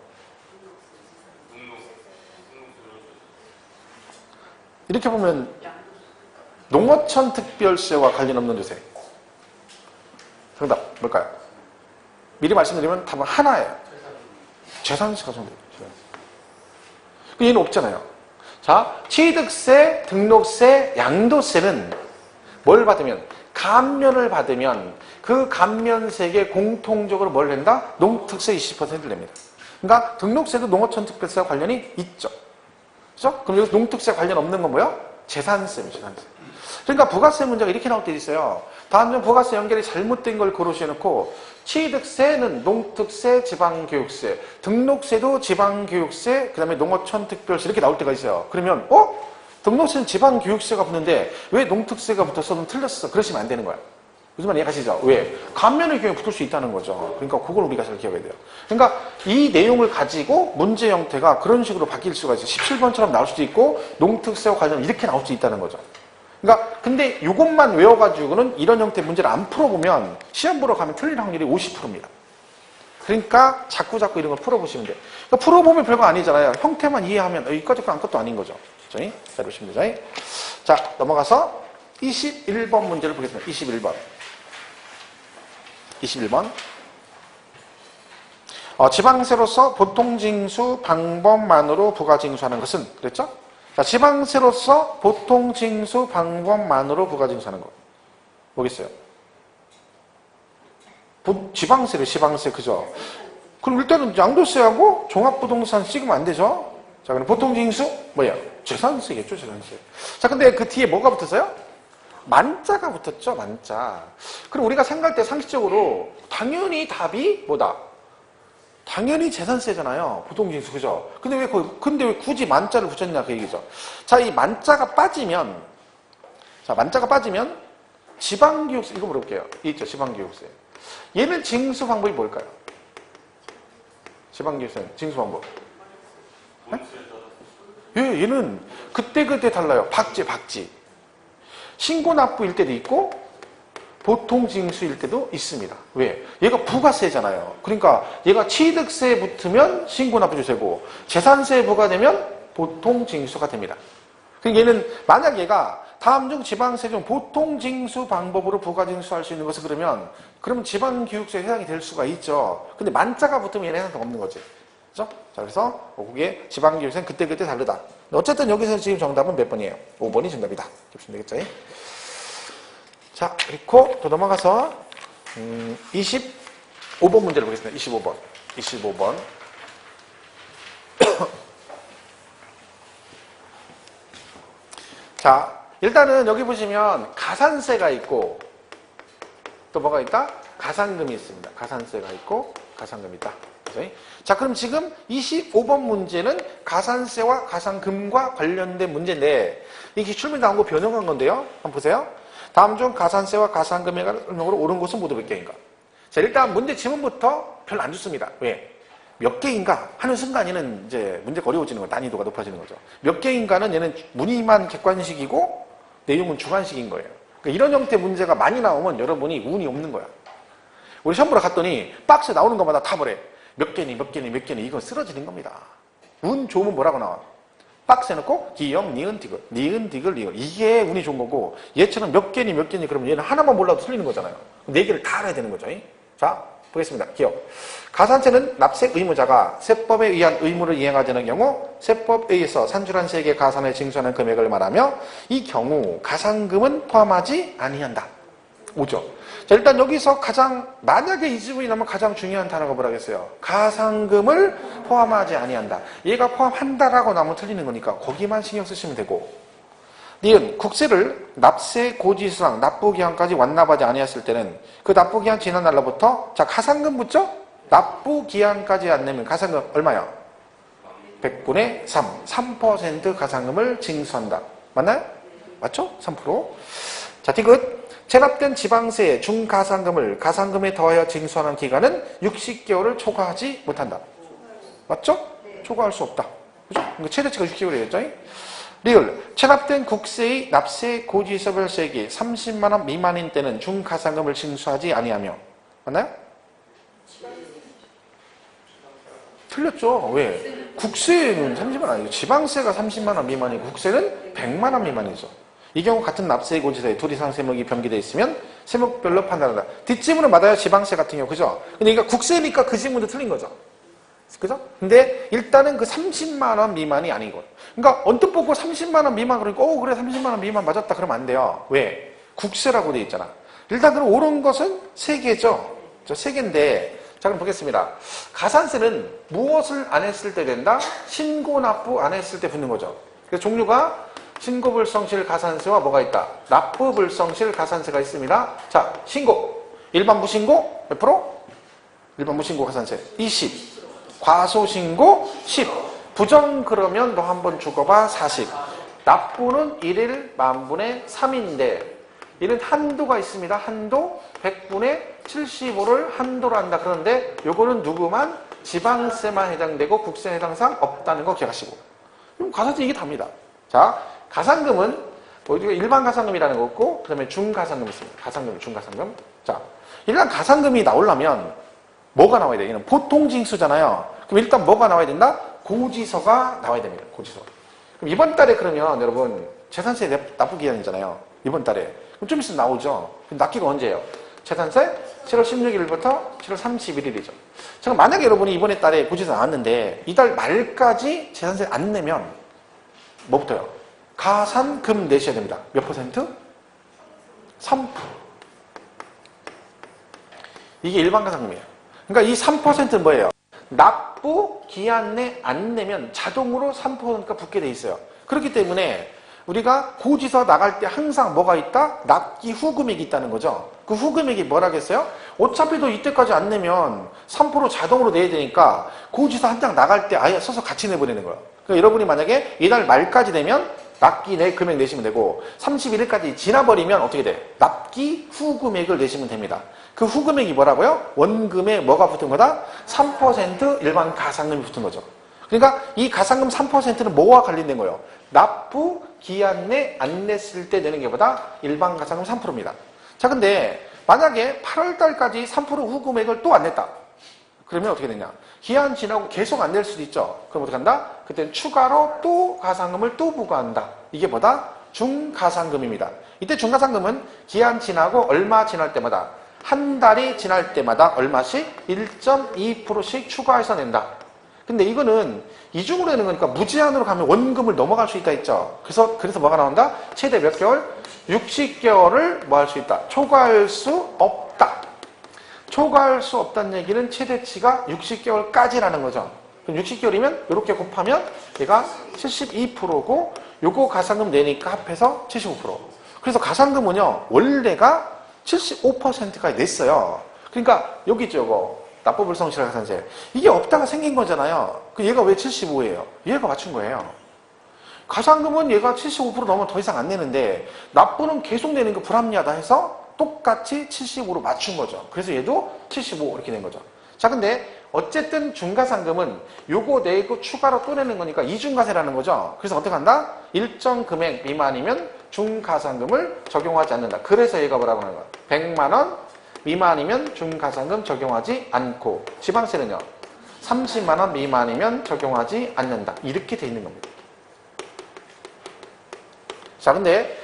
이렇게 보면 농어촌 특별세와 관련 없는 조세. 정답 뭘까요? 미리 말씀드리면 답은 하나예요. 재산세가 정답이에요. 얘는 없잖아요. 자, 취득세, 등록세, 양도세는 뭘 받으면? 감면을 받으면 그 감면세에 공통적으로 뭘 낸다? 농특세 20%를 냅니다. 그러니까 등록세도 농어촌 특별세와 관련이 있죠. 그렇죠? 그럼 여기서 농특세 관련 없는 건 뭐예요? 재산세입니다. 재산세. 그러니까 부가세 문제가 이렇게 나올 때 있어요. 다음 중 부가세 연결이 잘못된 걸 고르셔놓고 취득세는 농특세, 지방교육세, 등록세도 지방교육세, 그 다음에 농어촌 특별세 이렇게 나올 때가 있어요. 그러면 등록세는 지방교육세가 붙는데 왜 농특세가 붙어서 넌 틀렸어. 그러시면 안 되는 거야. 무슨 말 이해가시죠? 왜? 감면의 경우에 붙을 수 있다는 거죠. 그러니까 그걸 우리가 잘 기억해야 돼요. 그러니까 이 내용을 가지고 문제 형태가 그런 식으로 바뀔 수가 있어요. 17번처럼 나올 수도 있고 농특세와 관련 이렇게 나올 수 있다는 거죠. 그러니까 근데 이것만 외워가지고는 이런 형태 문제를 안 풀어보면 시험 보러 가면 틀릴 확률이 50%입니다. 그러니까 자꾸 이런 걸 풀어보시면 돼요. 그러니까 풀어보면 별거 아니잖아요. 형태만 이해하면 여기까지 아무것도 아닌 거죠. 자, 이러시면 되죠. 자, 넘어가서 21번 문제를 보겠습니다. 21번. 지방세로서 보통징수 방법만으로 부가징수하는 것은 그랬죠? 자, 지방세로서 보통징수 방법만으로 부가징수하는 것. 뭐겠어요? 지방세, 그죠? 그럼 일단은 양도세하고 종합부동산 찍으면 안 되죠? 자, 그럼 보통징수, 뭐예요? 재산세겠죠, 재산세. 자, 근데 그 뒤에 뭐가 붙었어요? 만자가 붙었죠, 만자. 그럼 우리가 생각할 때 상식적으로 당연히 답이 뭐다? 당연히 재산세잖아요. 보통징수, 그죠? 근데 왜 굳이 만자를 붙였냐, 그 얘기죠. 자, 이 만자가 빠지면, 지방교육세, 이거 물어볼게요. 이 있죠, 지방교육세. 얘는 징수 방법이 뭘까요? 지방교육세는 징수 방법. 네? 예, 얘는 그때 달라요. 박지. 신고납부일 때도 있고 보통징수일 때도 있습니다. 왜? 얘가 부가세잖아요. 그러니까 얘가 취득세에 붙으면 신고납부조세고 재산세에 부과되면 보통징수가 됩니다. 그러니까 얘는 만약 얘가 다음 중 지방세 중 보통징수 방법으로 부가징수할 수 있는 것은 그러면 지방교육세에 해당이 될 수가 있죠. 근데 만자가 붙으면 얘는 해당 없는 거지. 그죠? 자, 그래서 그게 지방교육세는 그때 다르다. 어쨌든 여기서 지금 정답은 몇 번이에요? 5번이 정답이다. 이렇게 보시면 되겠죠? 자, 그리고 또 넘어가서 25번 문제를 보겠습니다. 25번. 자, 일단은 여기 보시면 가산세가 있고 또 뭐가 있다? 가산금이 있습니다. 가산세가 있고 가산금이 있다. 그죠? 자, 그럼 지금 25번 문제는 가산세와 가산금과 관련된 문제인데 이 기출문제 나온 거 변형한 건데요. 한번 보세요. 다음 중 가산세와 가산금에 관련으로 옳은 것은 모두 몇 개인가? 자, 일단 문제 지문부터 별로 안 좋습니다. 왜? 몇 개인가 하는 순간 얘는 이제 문제가 어려워지는 거예요. 난이도가 높아지는 거죠. 몇 개인가는 얘는 문의만 객관식이고 내용은 주관식인 거예요. 그러니까 이런 형태 문제가 많이 나오면 여러분이 운이 없는 거야. 우리 시험 보러 갔더니 박스에 나오는 것마다 다 뭐래? 몇 개니 이건 쓰러지는 겁니다. 운 좋으면 뭐라고 나와? 박스 해놓고 기역, 니은, 디귿, 니은, 디귿, 리을. 이게 운이 좋은 거고 얘처럼 몇 개니 그러면 얘는 하나만 몰라도 틀리는 거잖아요. 네 개를 다 알아야 되는 거죠. 자, 보겠습니다. 기억. 가산세는 납세 의무자가 세법에 의한 의무를 이행하자는 경우 세법에 의해서 산출한 세액의 가산에 징수하는 금액을 말하며 이 경우 가산금은 포함하지 아니한다. 오죠. 자, 일단 여기서 만약에 이 지문이 나오면 가장 중요한 단어가 뭐라겠어요? 가산금을 포함하지 아니한다. 얘가 포함한다라고 나오면 틀리는 거니까 거기만 신경 쓰시면 되고. 니은 국세를 납세 고지수랑 납부기한까지 완납하지 아니했을 때는 그 납부기한 지난 날로부터 자 가산금 붙죠? 납부기한까지 안 내면 가산금 얼마야? 100분의 3% 가산금을 징수한다. 맞나요? 맞죠? 3%. 자, 디귿. 체납된 지방세의 중가산금을 가산금에 더하여 징수하는 기간은 60개월을 초과하지 못한다. 맞죠? 초과할 수 없다. 그죠? 그러니까 최대치가 60개월이겠죠? 리을. 체납된 국세의 납세 고지서별세액이 30만 원 미만인 때는 중가산금을 징수하지 아니하며. 맞나요? 틀렸죠? 왜? 국세는 30만 원 아니고 지방세가 30만 원 미만이고 국세는 100만 원 미만이죠. 이 경우 같은 납세 고지서에 둘 이상 세목이 병기되어 있으면 세목별로 판단한다. 뒷지문은 맞아요. 지방세 같은 경우. 그죠? 근데 그러니까 국세니까 그 지문도 틀린 거죠. 그죠? 근데 일단은 그 30만 원 미만이 아니고. 그러니까 언뜻 보고 30만 원 미만 그러니까 그래 30만 원 미만 맞았다 그러면 안 돼요. 왜? 국세라고 돼 있잖아. 일단 그럼 옳은 것은 3개죠. 저 3개인데 자 그럼 보겠습니다. 가산세는 무엇을 안 했을 때 된다? 신고 납부 안 했을 때 붙는 거죠. 그래서 종류가 신고불성실 가산세와 뭐가 있다? 납부불성실 가산세가 있습니다. 자, 신고. 일반 무신고 몇 프로? 일반 무신고 가산세 20. 과소신고 10. 부정 그러면 너 한번 죽어봐 40. 납부는 1일 만분의 3인데 이는 한도가 있습니다. 한도 100분의 75를 한도로 한다. 그런데 요거는 누구만? 지방세만 해당되고 국세 해당상 없다는 거 기억하시고. 그럼 가산세 이게 답니다. 자, 가산금은 우리가 일반 가산금이라는 거 없고 그 다음에 중가산금이 있습니다. 가산금, 중가산금. 자, 일단 가산금이 나오려면 뭐가 나와야 돼요? 얘는 보통징수잖아요. 그럼 일단 뭐가 나와야 된다? 고지서가 나와야 됩니다. 고지서. 그럼 이번 달에 그러면 여러분 재산세 납부기한이잖아요. 이번 달에. 그럼 좀 있으면 나오죠. 그럼 납기가 언제예요? 재산세 7월 16일부터 7월 31일이죠. 자, 만약에 여러분이 이번에 달에 고지서 나왔는데 이달 말까지 재산세 안 내면 뭐부터요? 가산금 내셔야 됩니다. 몇 퍼센트? 3%. 이게 일반 가산금이에요. 그러니까 이 3%는 뭐예요? 납부 기한 내 안 내면 자동으로 3%가 붙게 돼 있어요. 그렇기 때문에 우리가 고지서 나갈 때 항상 뭐가 있다? 납기 후금액이 있다는 거죠. 그 후금액이 뭐라겠어요? 어차피 도 이때까지 안 내면 3% 자동으로 내야 되니까 고지서 한 장 나갈 때 아예 써서 같이 내버리는 거예요. 그러니까 여러분이 만약에 이달 말까지 되면 납기 내 금액 내시면 되고 31일까지 지나버리면 어떻게 돼? 납기 후금액을 내시면 됩니다. 그 후금액이 뭐라고요? 원금에 뭐가 붙은 거다? 3% 일반 가산금이 붙은 거죠. 그러니까 이 가산금 3%는 뭐와 관련된 거예요? 납부 기한 내 안 냈을 때 내는 게보다 일반 가산금 3%입니다. 자, 근데 만약에 8월 달까지 3% 후금액을 또 안 냈다. 그러면 어떻게 되냐? 기한 지나고 계속 안 낼 수도 있죠. 그럼 어떻게 한다? 그때는 추가로 또 가산금을 또 부과한다. 이게 뭐다? 중가산금입니다. 이때 중가산금은 기한 지나고 얼마 지날 때마다 한 달이 지날 때마다 얼마씩 1.2%씩 추가해서 낸다. 근데 이거는 이중으로 내는 거니까 무제한으로 가면 원금을 넘어갈 수 있다 했죠. 그래서 뭐가 나온다? 최대 몇 개월? 60개월을 뭐 할 수 있다? 초과할 수 없다. 초과할 수 없다는 얘기는 최대치가 60개월까지라는 거죠. 그럼 60개월이면 이렇게 곱하면 얘가 72%고 요거 가산금 내니까 합해서 75%. 그래서 가산금은요 원래가 75%까지 냈어요. 그러니까 여기 있죠 이거 납부불성실 가산세. 이게 없다가 생긴 거잖아요. 그 얘가 왜 75예요? 얘가 맞춘 거예요. 가산금은 얘가 75% 넘으면 더 이상 안 내는데 납부는 계속 내는 거 불합리하다 해서 똑같이 75로 맞춘 거죠. 그래서 얘도 75 이렇게 된 거죠. 자, 근데 어쨌든 중가산금은 요거 내고 추가로 또 내는 거니까 이중가세라는 거죠. 그래서 어떻게 한다? 일정 금액 미만이면 중가산금을 적용하지 않는다. 그래서 얘가 뭐라고 하는 거야? 100만 원 미만이면 중가산금 적용하지 않고 지방세는요. 30만 원 미만이면 적용하지 않는다. 이렇게 돼 있는 겁니다. 자, 근데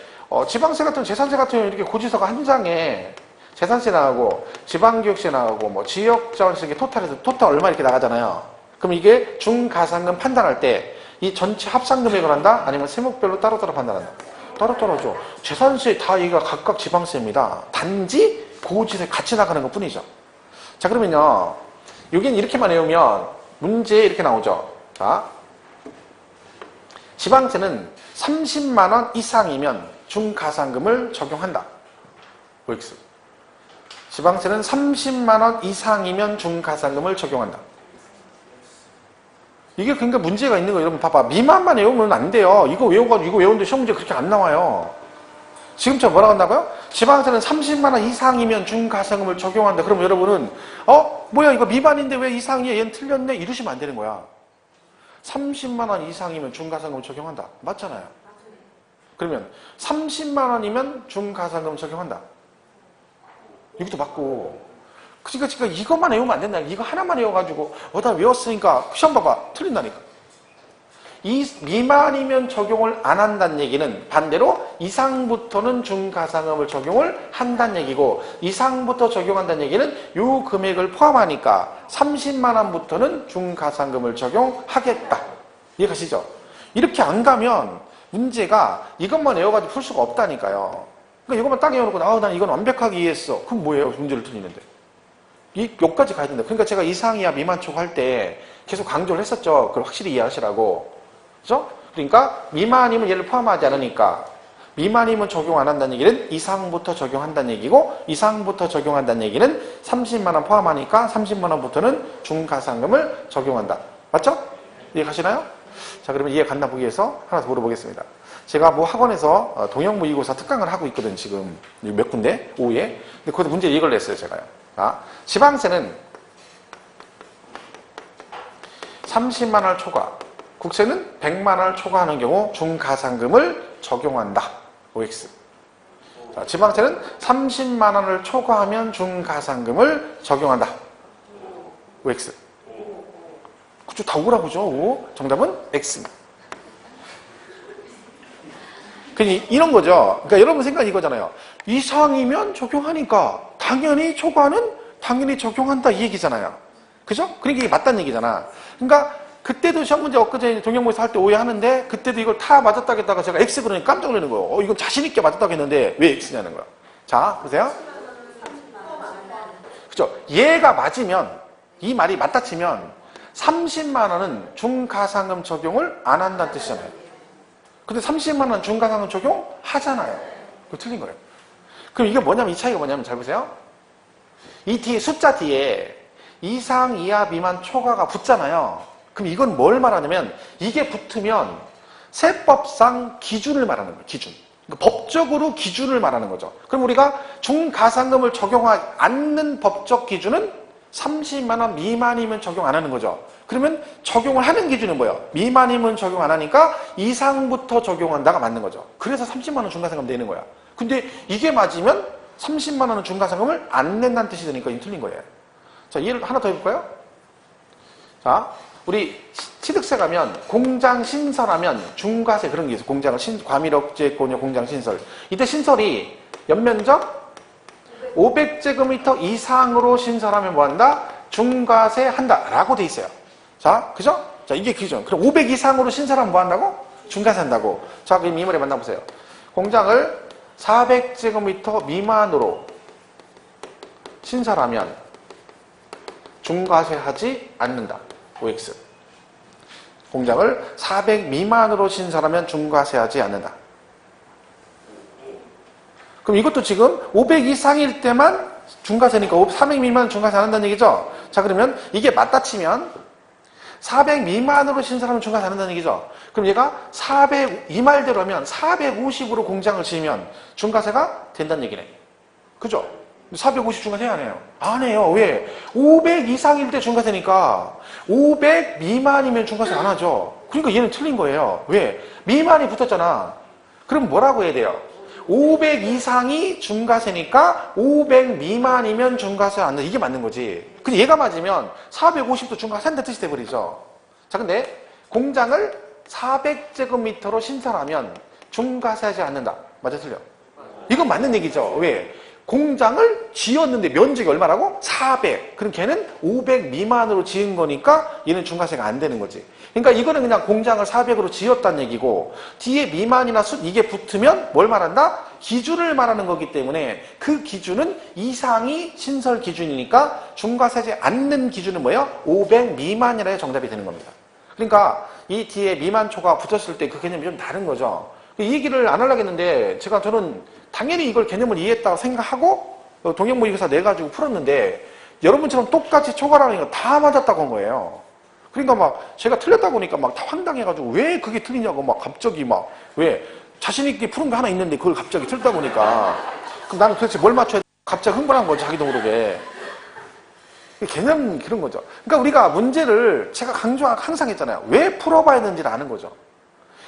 지방세 같은 재산세 같은 경우는 이렇게 고지서가 한 장에 재산세 나가고 지방교육세 나가고 뭐 지역자원세 토탈해서 토탈 얼마 이렇게 나가잖아요. 그럼 이게 중가상금 판단할 때 이 전체 합산 금액을 한다? 아니면 세목별로 따로따로 판단한다? 따로따로죠. 재산세 다 이가 각각 지방세입니다. 단지 고지서에 같이 나가는 것 뿐이죠. 자, 그러면요. 여기는 이렇게만 외우면 문제에 이렇게 나오죠. 자, 지방세는 30만 원 이상이면 중가상금을 적용한다. OX. 지방세는 30만 원 이상이면 중가상금을 적용한다. 이게 그러니까 문제가 있는 거예요. 여러분 봐봐. 미만만 외우면 안 돼요. 이거 외워가지고 이거 외우는데 시험 문제 그렇게 안 나와요. 지금처럼 뭐라고 한다고요? 지방세는 30만 원 이상이면 중가상금을 적용한다. 그럼 여러분은 뭐야 이거 미만인데 왜 이상이야? 얘는 틀렸네? 이러시면 안 되는 거야. 30만 원 이상이면 중가상금을 적용한다. 맞잖아요. 그러면 30만 원이면 중가상금 적용한다. 이것도 맞고. 그러니까 이것만 외우면 안 된다. 이거 하나만 외워가지고 다 외웠으니까 시험 봐봐. 틀린다니까. 이 미만이면 적용을 안 한다는 얘기는 반대로 이상부터는 중가상금을 적용을 한다는 얘기고 이상부터 적용한다는 얘기는 요 금액을 포함하니까 30만 원부터는 중가상금을 적용하겠다. 이해가시죠? 이렇게 안 가면 문제가 이것만 외워가지고 풀 수가 없다니까요. 그러니까 이것만 딱 외워놓고 난 이건 완벽하게 이해했어. 그럼 뭐예요? 문제를 틀리는데. 여기까지 가야 된다. 그러니까 제가 이상 이하 미만 촉 할 때 계속 강조를 했었죠. 그걸 확실히 이해하시라고. 그죠? 그러니까 미만이면 얘를 포함하지 않으니까 미만이면 적용 안 한다는 얘기는 이상부터 적용한다는 얘기고 이상부터 적용한다는 얘기는 30만 원 포함하니까 30만 원부터는 중가상금을 적용한다. 맞죠? 이해 가시나요? 자, 그러면 이해 갔나 보기 위해서 하나 더 물어보겠습니다. 제가 뭐 학원에서 동형모의고사 특강을 하고 있거든, 지금. 몇 군데? 오후에. 근데 거기서 문제 이걸 냈어요, 제가요. 지방세는 30만 원 초과, 국세는 100만 원을 초과하는 경우 중가상금을 적용한다. OX. 자, 지방세는 30만 원을 초과하면 중가상금을 적용한다. OX. 그쵸, 다 오라고죠. 오. 정답은 X입니다. 그러니까 이런 거죠. 그러니까 여러분 생각이 이거잖아요. 이상이면 적용하니까 당연히 초과는 당연히 적용한다 이 얘기잖아요. 그죠? 그러니까 이게 맞다는 얘기잖아. 그러니까 그때도 시험 문제 엊그제 동영모의사 할 때 오해하는데 그때도 이걸 다 맞았다고 했다가 제가 X 그러니 깜짝 놀라는 거예요. 이건 자신 있게 맞았다고 했는데 왜 X냐는 거야. 자, 보세요. 그죠? 얘가 맞으면 이 말이 맞다치면 30만 원은 중가상금 적용을 안 한다는 뜻이잖아요. 근데 30만 원 중가상금 적용하잖아요. 그거 틀린 거예요. 그럼 이게 뭐냐면 이 차이가 뭐냐면 잘 보세요. 이 뒤에 숫자 뒤에 이상, 이하, 미만, 초과가 붙잖아요. 그럼 이건 뭘 말하냐면 이게 붙으면 세법상 기준을 말하는 거예요. 기준. 그러니까 법적으로 기준을 말하는 거죠. 그럼 우리가 중가상금을 적용하지 않는 법적 기준은 30만 원 미만이면 적용 안 하는 거죠. 그러면 적용을 하는 기준은 뭐예요? 미만이면 적용 안 하니까 이상부터 적용한다가 맞는 거죠. 그래서 30만 원 중가상금 내는 거야. 근데 이게 맞으면 30만 원은 중가상금을 안 낸다는 뜻이 되니까 이게 틀린 거예요. 자, 이해를 하나 더 해볼까요? 자, 우리 취득세 가면 공장 신설하면 중과세 그런 게 있어요. 공장을 과밀억제권료 공장 신설. 이때 신설이 연면적 500제곱미터 이상으로 신설하면 뭐 한다? 중과세 한다. 라고 돼 있어요. 자, 그죠? 자, 이게 기준. 그럼 500 이상으로 신설하면 뭐 한다고? 중과세 한다고. 자, 그럼 이 말에 만나보세요. 공장을 400제곱미터 미만으로 신설하면 중과세 하지 않는다. OX. 공장을 400 미만으로 신설하면 중과세 하지 않는다. 그럼 이것도 지금 500 이상일 때만 중과세니까 400 미만 중과세 안 한다는 얘기죠? 자, 그러면 이게 맞다치면 400 미만으로 신설하면 중과세 안 한다는 얘기죠? 그럼 얘가 400, 이 말대로 하면 450으로 공장을 지으면 중과세가 된다는 얘기네. 그죠? 450 중과세 안 해요? 안 해요. 왜? 500 이상일 때 중과세니까 500 미만이면 중과세 안 하죠. 그러니까 얘는 틀린 거예요. 왜? 미만이 붙었잖아. 그럼 뭐라고 해야 돼요? 500 이상이 중과세니까 500 미만이면 중과세 안 돼. 이게 맞는 거지. 근데 얘가 맞으면 450도 중과세 한다는 뜻이 돼버리죠. 자, 근데 공장을 400제곱미터로 신설하면 중과세하지 않는다. 맞아, 틀려? 이건 맞는 얘기죠. 왜? 공장을 지었는데 면적이 얼마라고? 400. 그럼 걔는 500 미만으로 지은 거니까 얘는 중과세가 안 되는 거지. 그러니까 이거는 그냥 공장을 400으로 지었다는 얘기고, 뒤에 미만이나 숫 이게 붙으면 뭘 말한다? 기준을 말하는 거기 때문에 그 기준은 이상이 신설 기준이니까 중과세하지 않는 기준은 뭐예요? 500 미만이라야 정답이 되는 겁니다. 그러니까 이 뒤에 미만초가 붙었을 때 그 개념이 좀 다른 거죠. 이 얘기를 안 하려고 했는데 저는 당연히 이걸 개념을 이해했다고 생각하고 동형모의고사 내가지고 풀었는데 여러분처럼 똑같이 초과라니까 다 맞았다고 한 거예요. 그러니까 막 제가 틀렸다고 하니까 막 다 황당해가지고 왜 그게 틀리냐고 막 갑자기 막 왜 자신있게 푸른 게 하나 있는데 그걸 갑자기 틀다 보니까 그럼 나는 도대체 뭘 맞춰야 돼? 갑자기 흥분한 거죠, 자기도 모르게. 개념 그런 거죠. 그러니까 우리가 문제를 제가 항상 했잖아요. 왜 풀어봐야 되는지를 아는 거죠.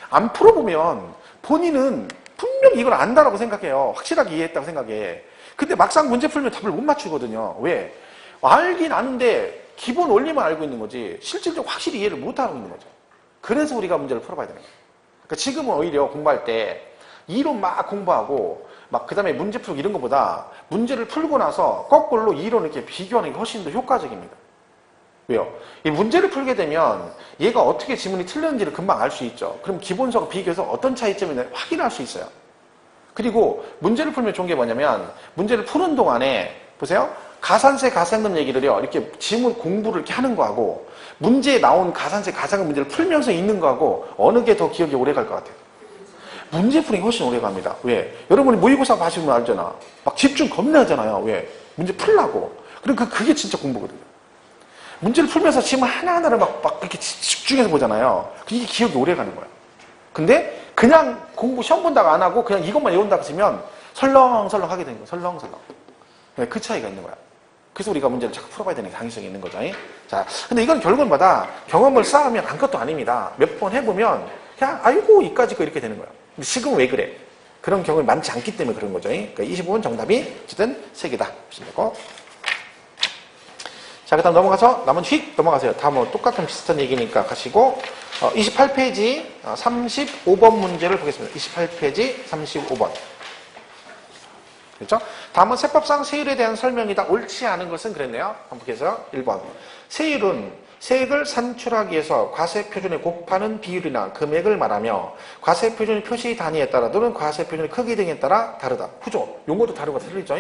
안 풀어보면 본인은 분명히 이걸 안다라고 생각해요. 확실하게 이해했다고 생각해. 근데 막상 문제 풀면 답을 못 맞추거든요. 왜? 알긴 아는데 기본 원리만 알고 있는 거지 실질적으로 확실히 이해를 못하고 있는 거죠. 그래서 우리가 문제를 풀어봐야 되는 거예요. 그러니까 지금은 오히려 공부할 때 이론 막 공부하고 막 그 다음에 문제 풀기 이런 것보다 문제를 풀고 나서 거꾸로 이론을 이렇게 비교하는 게 훨씬 더 효과적입니다. 왜요? 이 문제를 풀게 되면 얘가 어떻게 지문이 틀렸는지를 금방 알 수 있죠. 그럼 기본서와 비교해서 어떤 차이점이 있는지 확인할 수 있어요. 그리고 문제를 풀면 좋은 게 뭐냐면 문제를 푸는 동안에 보세요. 가산세, 가상금 얘기를요. 이렇게 지문 공부를 이렇게 하는 거하고 문제에 나온 가산세, 가상금 문제를 풀면서 있는 거하고 어느 게 더 기억이 오래 갈 것 같아요? 문제 푸는 게 훨씬 오래 갑니다. 왜? 여러분이 모의고사 봐시면 알잖아. 막 집중 겁나 하잖아요. 왜? 문제 풀라고. 그럼 그게 진짜 공부거든요. 문제를 풀면서 지문 하나하나를 막 이렇게 집중해서 보잖아요. 이게 기억이 오래 가는 거야. 근데 그냥 공부 시험 본다고 안 하고 그냥 이것만 외운다고 하시면 설렁설렁 하게 되는 거야. 설렁설렁. 네, 그 차이가 있는 거야. 그래서 우리가 문제를 자꾸 풀어봐야 되는 가능성이 있는 거죠. 자, 근데 이건 결국마다 경험을 쌓으면 아무것도 아닙니다. 몇 번 해보면 그냥 아이고 이까짓 거 이렇게 되는 거야. 근데 지금 왜 그래? 그런 경험이 많지 않기 때문에 그런 거죠. 그러니까 25번 정답이 어쨌든 3개다. 보시면 되고. 자, 그 다음 넘어가서 남은 휙 넘어가세요. 다 뭐 똑같은 비슷한 얘기니까 가시고 28페이지 35번 문제를 보겠습니다. 28페이지 35번. 그렇죠? 다음은 세법상 세율에 대한 설명이다. 옳지 않은 것은 그랬네요. 한번 보겠어요. 1번. 세율은 세액을 산출하기 위해서 과세표준에 곱하는 비율이나 금액을 말하며 과세표준 표시 단위에 따라 또는 과세표준의 크기 등에 따라 다르다. 그죠? 용어도 다르고 틀리죠?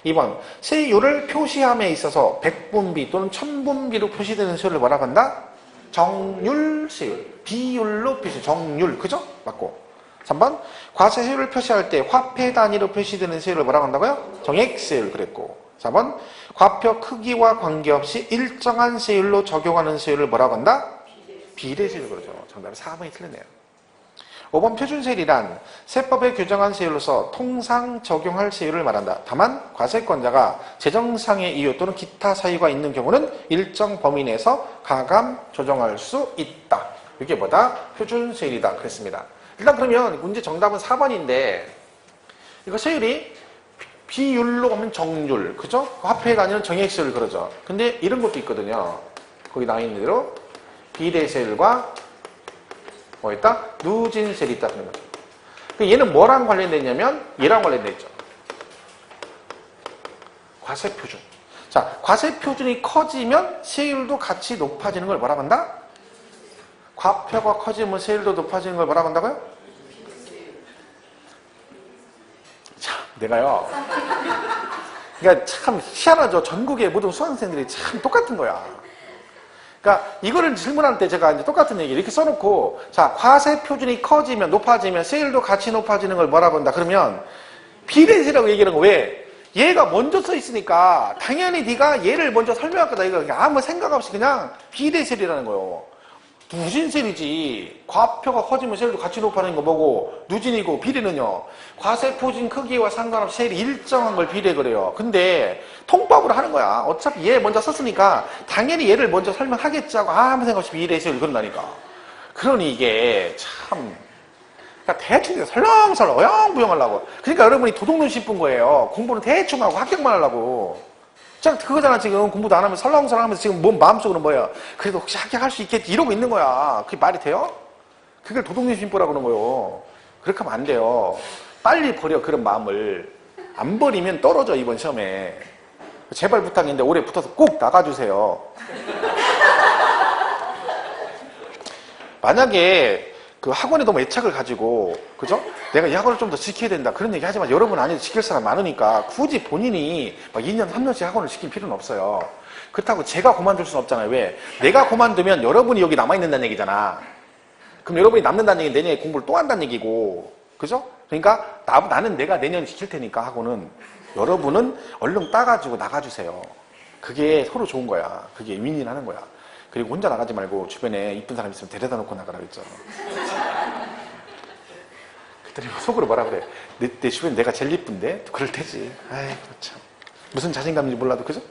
2번. 세율을 표시함에 있어서 백분비 또는 천분비로 표시되는 세율을 뭐라고 한다? 정률세율. 비율로 표시, 정률. 그죠? 맞고. 3번. 과세세율을 표시할 때 화폐 단위로 표시되는 세율을 뭐라고 한다고요? 정액세율 그랬고. 4번. 과표 크기와 관계없이 일정한 세율로 적용하는 세율을 뭐라고 한다? 비례세율 그러죠. 정답이 4번이 틀렸네요. 5번 표준세율이란 세법에 규정한 세율로서 통상 적용할 세율을 말한다. 다만 과세권자가 재정상의 이유 또는 기타 사유가 있는 경우는 일정 범위 내에서 가감 조정할 수 있다. 이게 뭐다? 표준세율이다. 그랬습니다. 일단 그러면 문제 정답은 4번인데 이거 세율이 비율로 하면 정률, 그죠? 화폐에 다니는 정액세율 그러죠. 근데 이런 것도 있거든요. 거기 나와 있는 대로 비례세율과 뭐 있다? 누진세율이 있다 그런 거죠. 얘는 뭐랑 관련돼 있냐면 얘랑 관련돼 있죠. 과세표준. 자, 과세표준이 커지면 세율도 같이 높아지는 걸 뭐라고 한다? 과표가 커지면 세율도 높아지는 걸 뭐라고 한다고요? 자, 내가요. 그러니까 참 희한하죠. 전국의 모든 수험생들이 참 똑같은 거야. 그러니까 이거를 질문할 때 제가 이제 똑같은 얘기 이렇게 써놓고 자, 과세표준이 커지면 높아지면 세율도 같이 높아지는 걸 뭐라고 한다. 그러면 비례세라고 얘기하는 거 왜? 얘가 먼저 써 있으니까 당연히 네가 얘를 먼저 설명할 거다. 이거 아무 생각 없이 그냥 비례세율이라는 거예요. 누진세율이지. 과표가 커지면 세율도 같이 높아지는 거 뭐고 누진이고 비례는요. 과세표준 크기와 상관없이 세율이 일정한 걸 비례 그래요. 근데 통법으로 하는 거야. 어차피 얘 먼저 썼으니까 당연히 얘를 먼저 설명하겠지 하고 아무 생각 없이 비례세율 그런다니까. 그러니 이게 참 그러니까 대충 설렁설렁 어영부영 하려고. 그러니까 여러분이 도둑눈 씹은 거예요. 공부는 대충 하고 합격만 하려고. 자, 그거잖아. 지금 공부도 안 하면 설렁설렁 하면서 지금 뭔 마음속으로 뭐야. 그래도 혹시 합격할 수 있겠지 이러고 있는 거야. 그게 말이 돼요? 그걸 도둑님 심보라고 그러는 거예요. 그렇게 하면 안 돼요. 빨리 버려, 그런 마음을. 안 버리면 떨어져, 이번 시험에. 제발 부탁인데 올해 붙어서 꼭 나가주세요. 만약에 그 학원에 너무 애착을 가지고, 그죠? 내가 이 학원을 좀 더 지켜야 된다, 그런 얘기 하지만 여러분 아니도 지킬 사람 많으니까 굳이 본인이 막 2년, 3년씩 학원을 시킬 필요는 없어요. 그렇다고 제가 그만둘 수는 없잖아요. 왜? 내가 그만두면 여러분이 여기 남아있는다는 얘기잖아. 그럼 여러분이 남는다는 얘기는 내년에 공부를 또 한다는 얘기고, 그죠? 그러니까 나는 내가 내년 지킬 테니까 학원은, 여러분은 얼른 따가지고 나가주세요. 그게 서로 좋은 거야. 그게 윈윈하는 거야. 그리고 혼자 나가지 말고 주변에 이쁜 사람 있으면 데려다 놓고 나가라 그랬죠. 그랬더니 속으로 뭐라 그래. 내 주변에 내가 제일 이쁜데? 그럴 테지. 아이, 참. 무슨 자신감인지 몰라도, 그죠?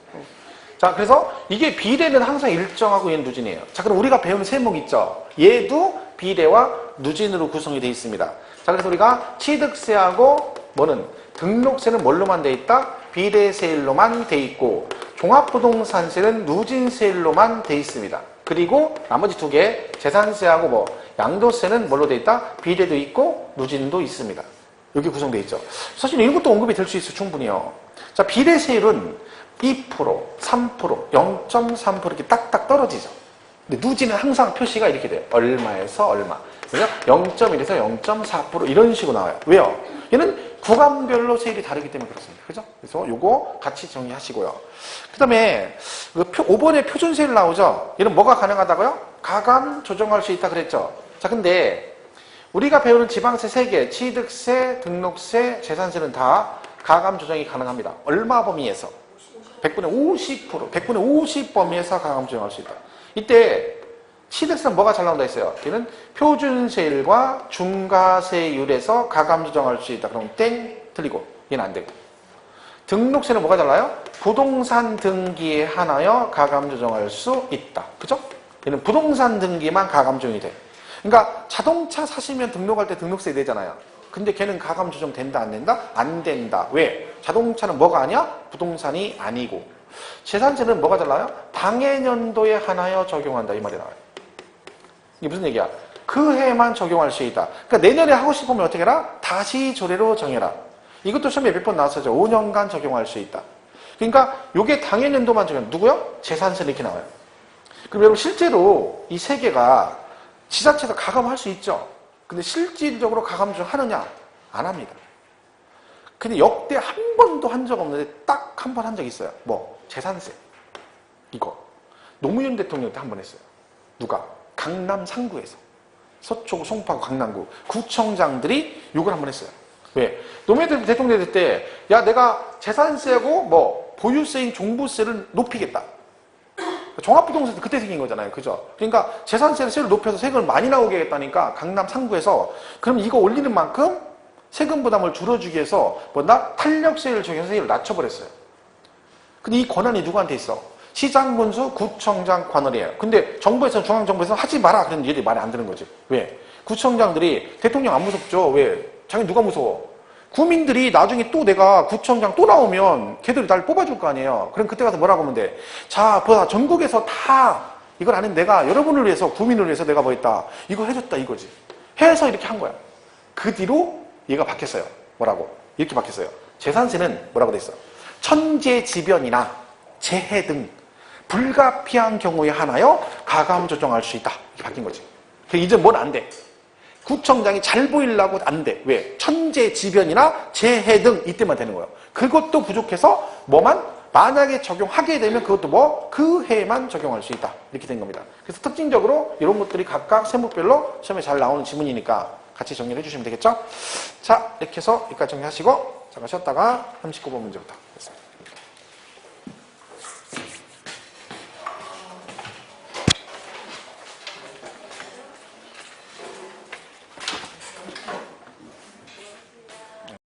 자, 그래서 이게 비례는 항상 일정하고 얘는 누진이에요. 자, 그럼 우리가 배우는 세목 있죠? 얘도 비례와 누진으로 구성이 되어 있습니다. 자, 그래서 우리가 취득세하고 뭐는 등록세는 뭘로만 되어 있다? 비례세일로만 되어 있고, 종합부동산세는 누진세일로만 되어 있습니다. 그리고 나머지 두 개, 재산세하고 뭐 양도세는 뭘로 되어 있다? 비례도 있고 누진도 있습니다. 여기 구성되어 있죠. 사실 이것도 언급이 될 수 있어요. 충분히요. 자, 비례세율은 2%, 3%, 0.3% 이렇게 딱딱 떨어지죠. 근데 누진은 항상 표시가 이렇게 돼요. 얼마에서 얼마. 그래서 0.1에서 0.4% 이런 식으로 나와요. 왜요? 얘는 구간별로 세율이 다르기 때문에 그렇습니다. 그죠? 그래서 요거 같이 정리하시고요. 그 다음에 5번에 표준세율 나오죠? 얘는 뭐가 가능하다고요? 가감 조정할 수 있다 그랬죠? 자, 근데 우리가 배우는 지방세 3개, 취득세, 등록세, 재산세는 다 가감 조정이 가능합니다. 얼마 범위에서? 100분의 50%, 100분의 50 범위에서 가감 조정할 수 있다. 이때 취득세는 뭐가 잘 나온다 했어요? 얘는 표준세율과 중과세율에서 가감 조정할 수 있다. 그럼 땡, 틀리고 얘는 안 되고. 등록세는 뭐가 달라요? 부동산 등기에 한하여 가감 조정할 수 있다. 그죠? 얘는 부동산 등기만 가감 조정이 돼. 그러니까 자동차 사시면 등록할 때 등록세 내잖아요. 근데 걔는 가감 조정 된다, 안 된다? 안 된다. 왜? 자동차는 뭐가 아니야? 부동산이 아니고. 재산세는 뭐가 달라요? 당해년도에 한하여 적용한다. 이 말이 나와요. 이게 무슨 얘기야? 그 해만 적용할 수 있다. 그러니까 내년에 하고 싶으면 어떻게 해라? 다시 조례로 정해라. 이것도 시험에 몇 번 나왔었죠. 5년간 적용할 수 있다. 그러니까 이게 당해년도만 적용. 누구요? 재산세 이렇게 나와요. 그럼 여러분 실제로 이 세 개가 지자체에서 가감할 수 있죠. 근데 실질적으로 가감 좀 하느냐? 안 합니다. 근데 역대 한 번도 한 적 없는데 딱 한 번 한 적 있어요. 뭐? 재산세. 이거. 노무현 대통령 때 한 번 했어요. 누가? 강남 상구에서. 서초구, 송파구, 강남구. 구청장들이 욕을 한 번 했어요. 왜? 노무현 대통령 때, 야, 내가 재산세하고 뭐, 보유세인 종부세를 높이겠다. 종합부동산도 그때 생긴 거잖아요. 그죠? 그러니까 재산세를 높여서 세금을 많이 나오게 하겠다니까 강남 상구에서 그럼 이거 올리는 만큼 세금 부담을 줄여주기 위해서 뭐나 탄력세를 적용해서 세율을 낮춰버렸어요. 근데 이 권한이 누구한테 있어? 시장 군수, 구청장 관할이에요. 근데 정부에서는 중앙정부에서는 하지 마라. 그랬는데 얘들이 말이 안 되는 거지. 왜? 구청장들이 대통령 안 무섭죠. 왜? 자기 누가 무서워? 구민들이 나중에 또 내가 구청장 또 나오면 걔들이 날 뽑아줄 거 아니에요. 그럼 그때 가서 뭐라고 하면 돼? 자, 보다 전국에서 다 이걸 안 했는데 내가 여러분을 위해서, 구민을 위해서 내가 뭐 했다. 이거 해줬다 이거지. 해서 이렇게 한 거야. 그 뒤로 얘가 바뀌었어요. 뭐라고? 이렇게 바뀌었어요. 재산세는 뭐라고 돼 있어? 천재지변이나 재해 등 불가피한 경우에 한하여 가감 조정할 수 있다. 이렇게 바뀐 거지. 이제 뭘 안 돼? 구청장이 잘 보이려고 안 돼. 왜? 천재지변이나 재해 등 이때만 되는 거예요. 그것도 부족해서 뭐만? 만약에 적용하게 되면 그것도 뭐? 그 해에만 적용할 수 있다. 이렇게 된 겁니다. 그래서 특징적으로 이런 것들이 각각 세목별로 시험에 잘 나오는 지문이니까 같이 정리를 해주시면 되겠죠? 자, 이렇게 해서 여기까지 정리하시고 잠깐 쉬었다가 39번 문제부터.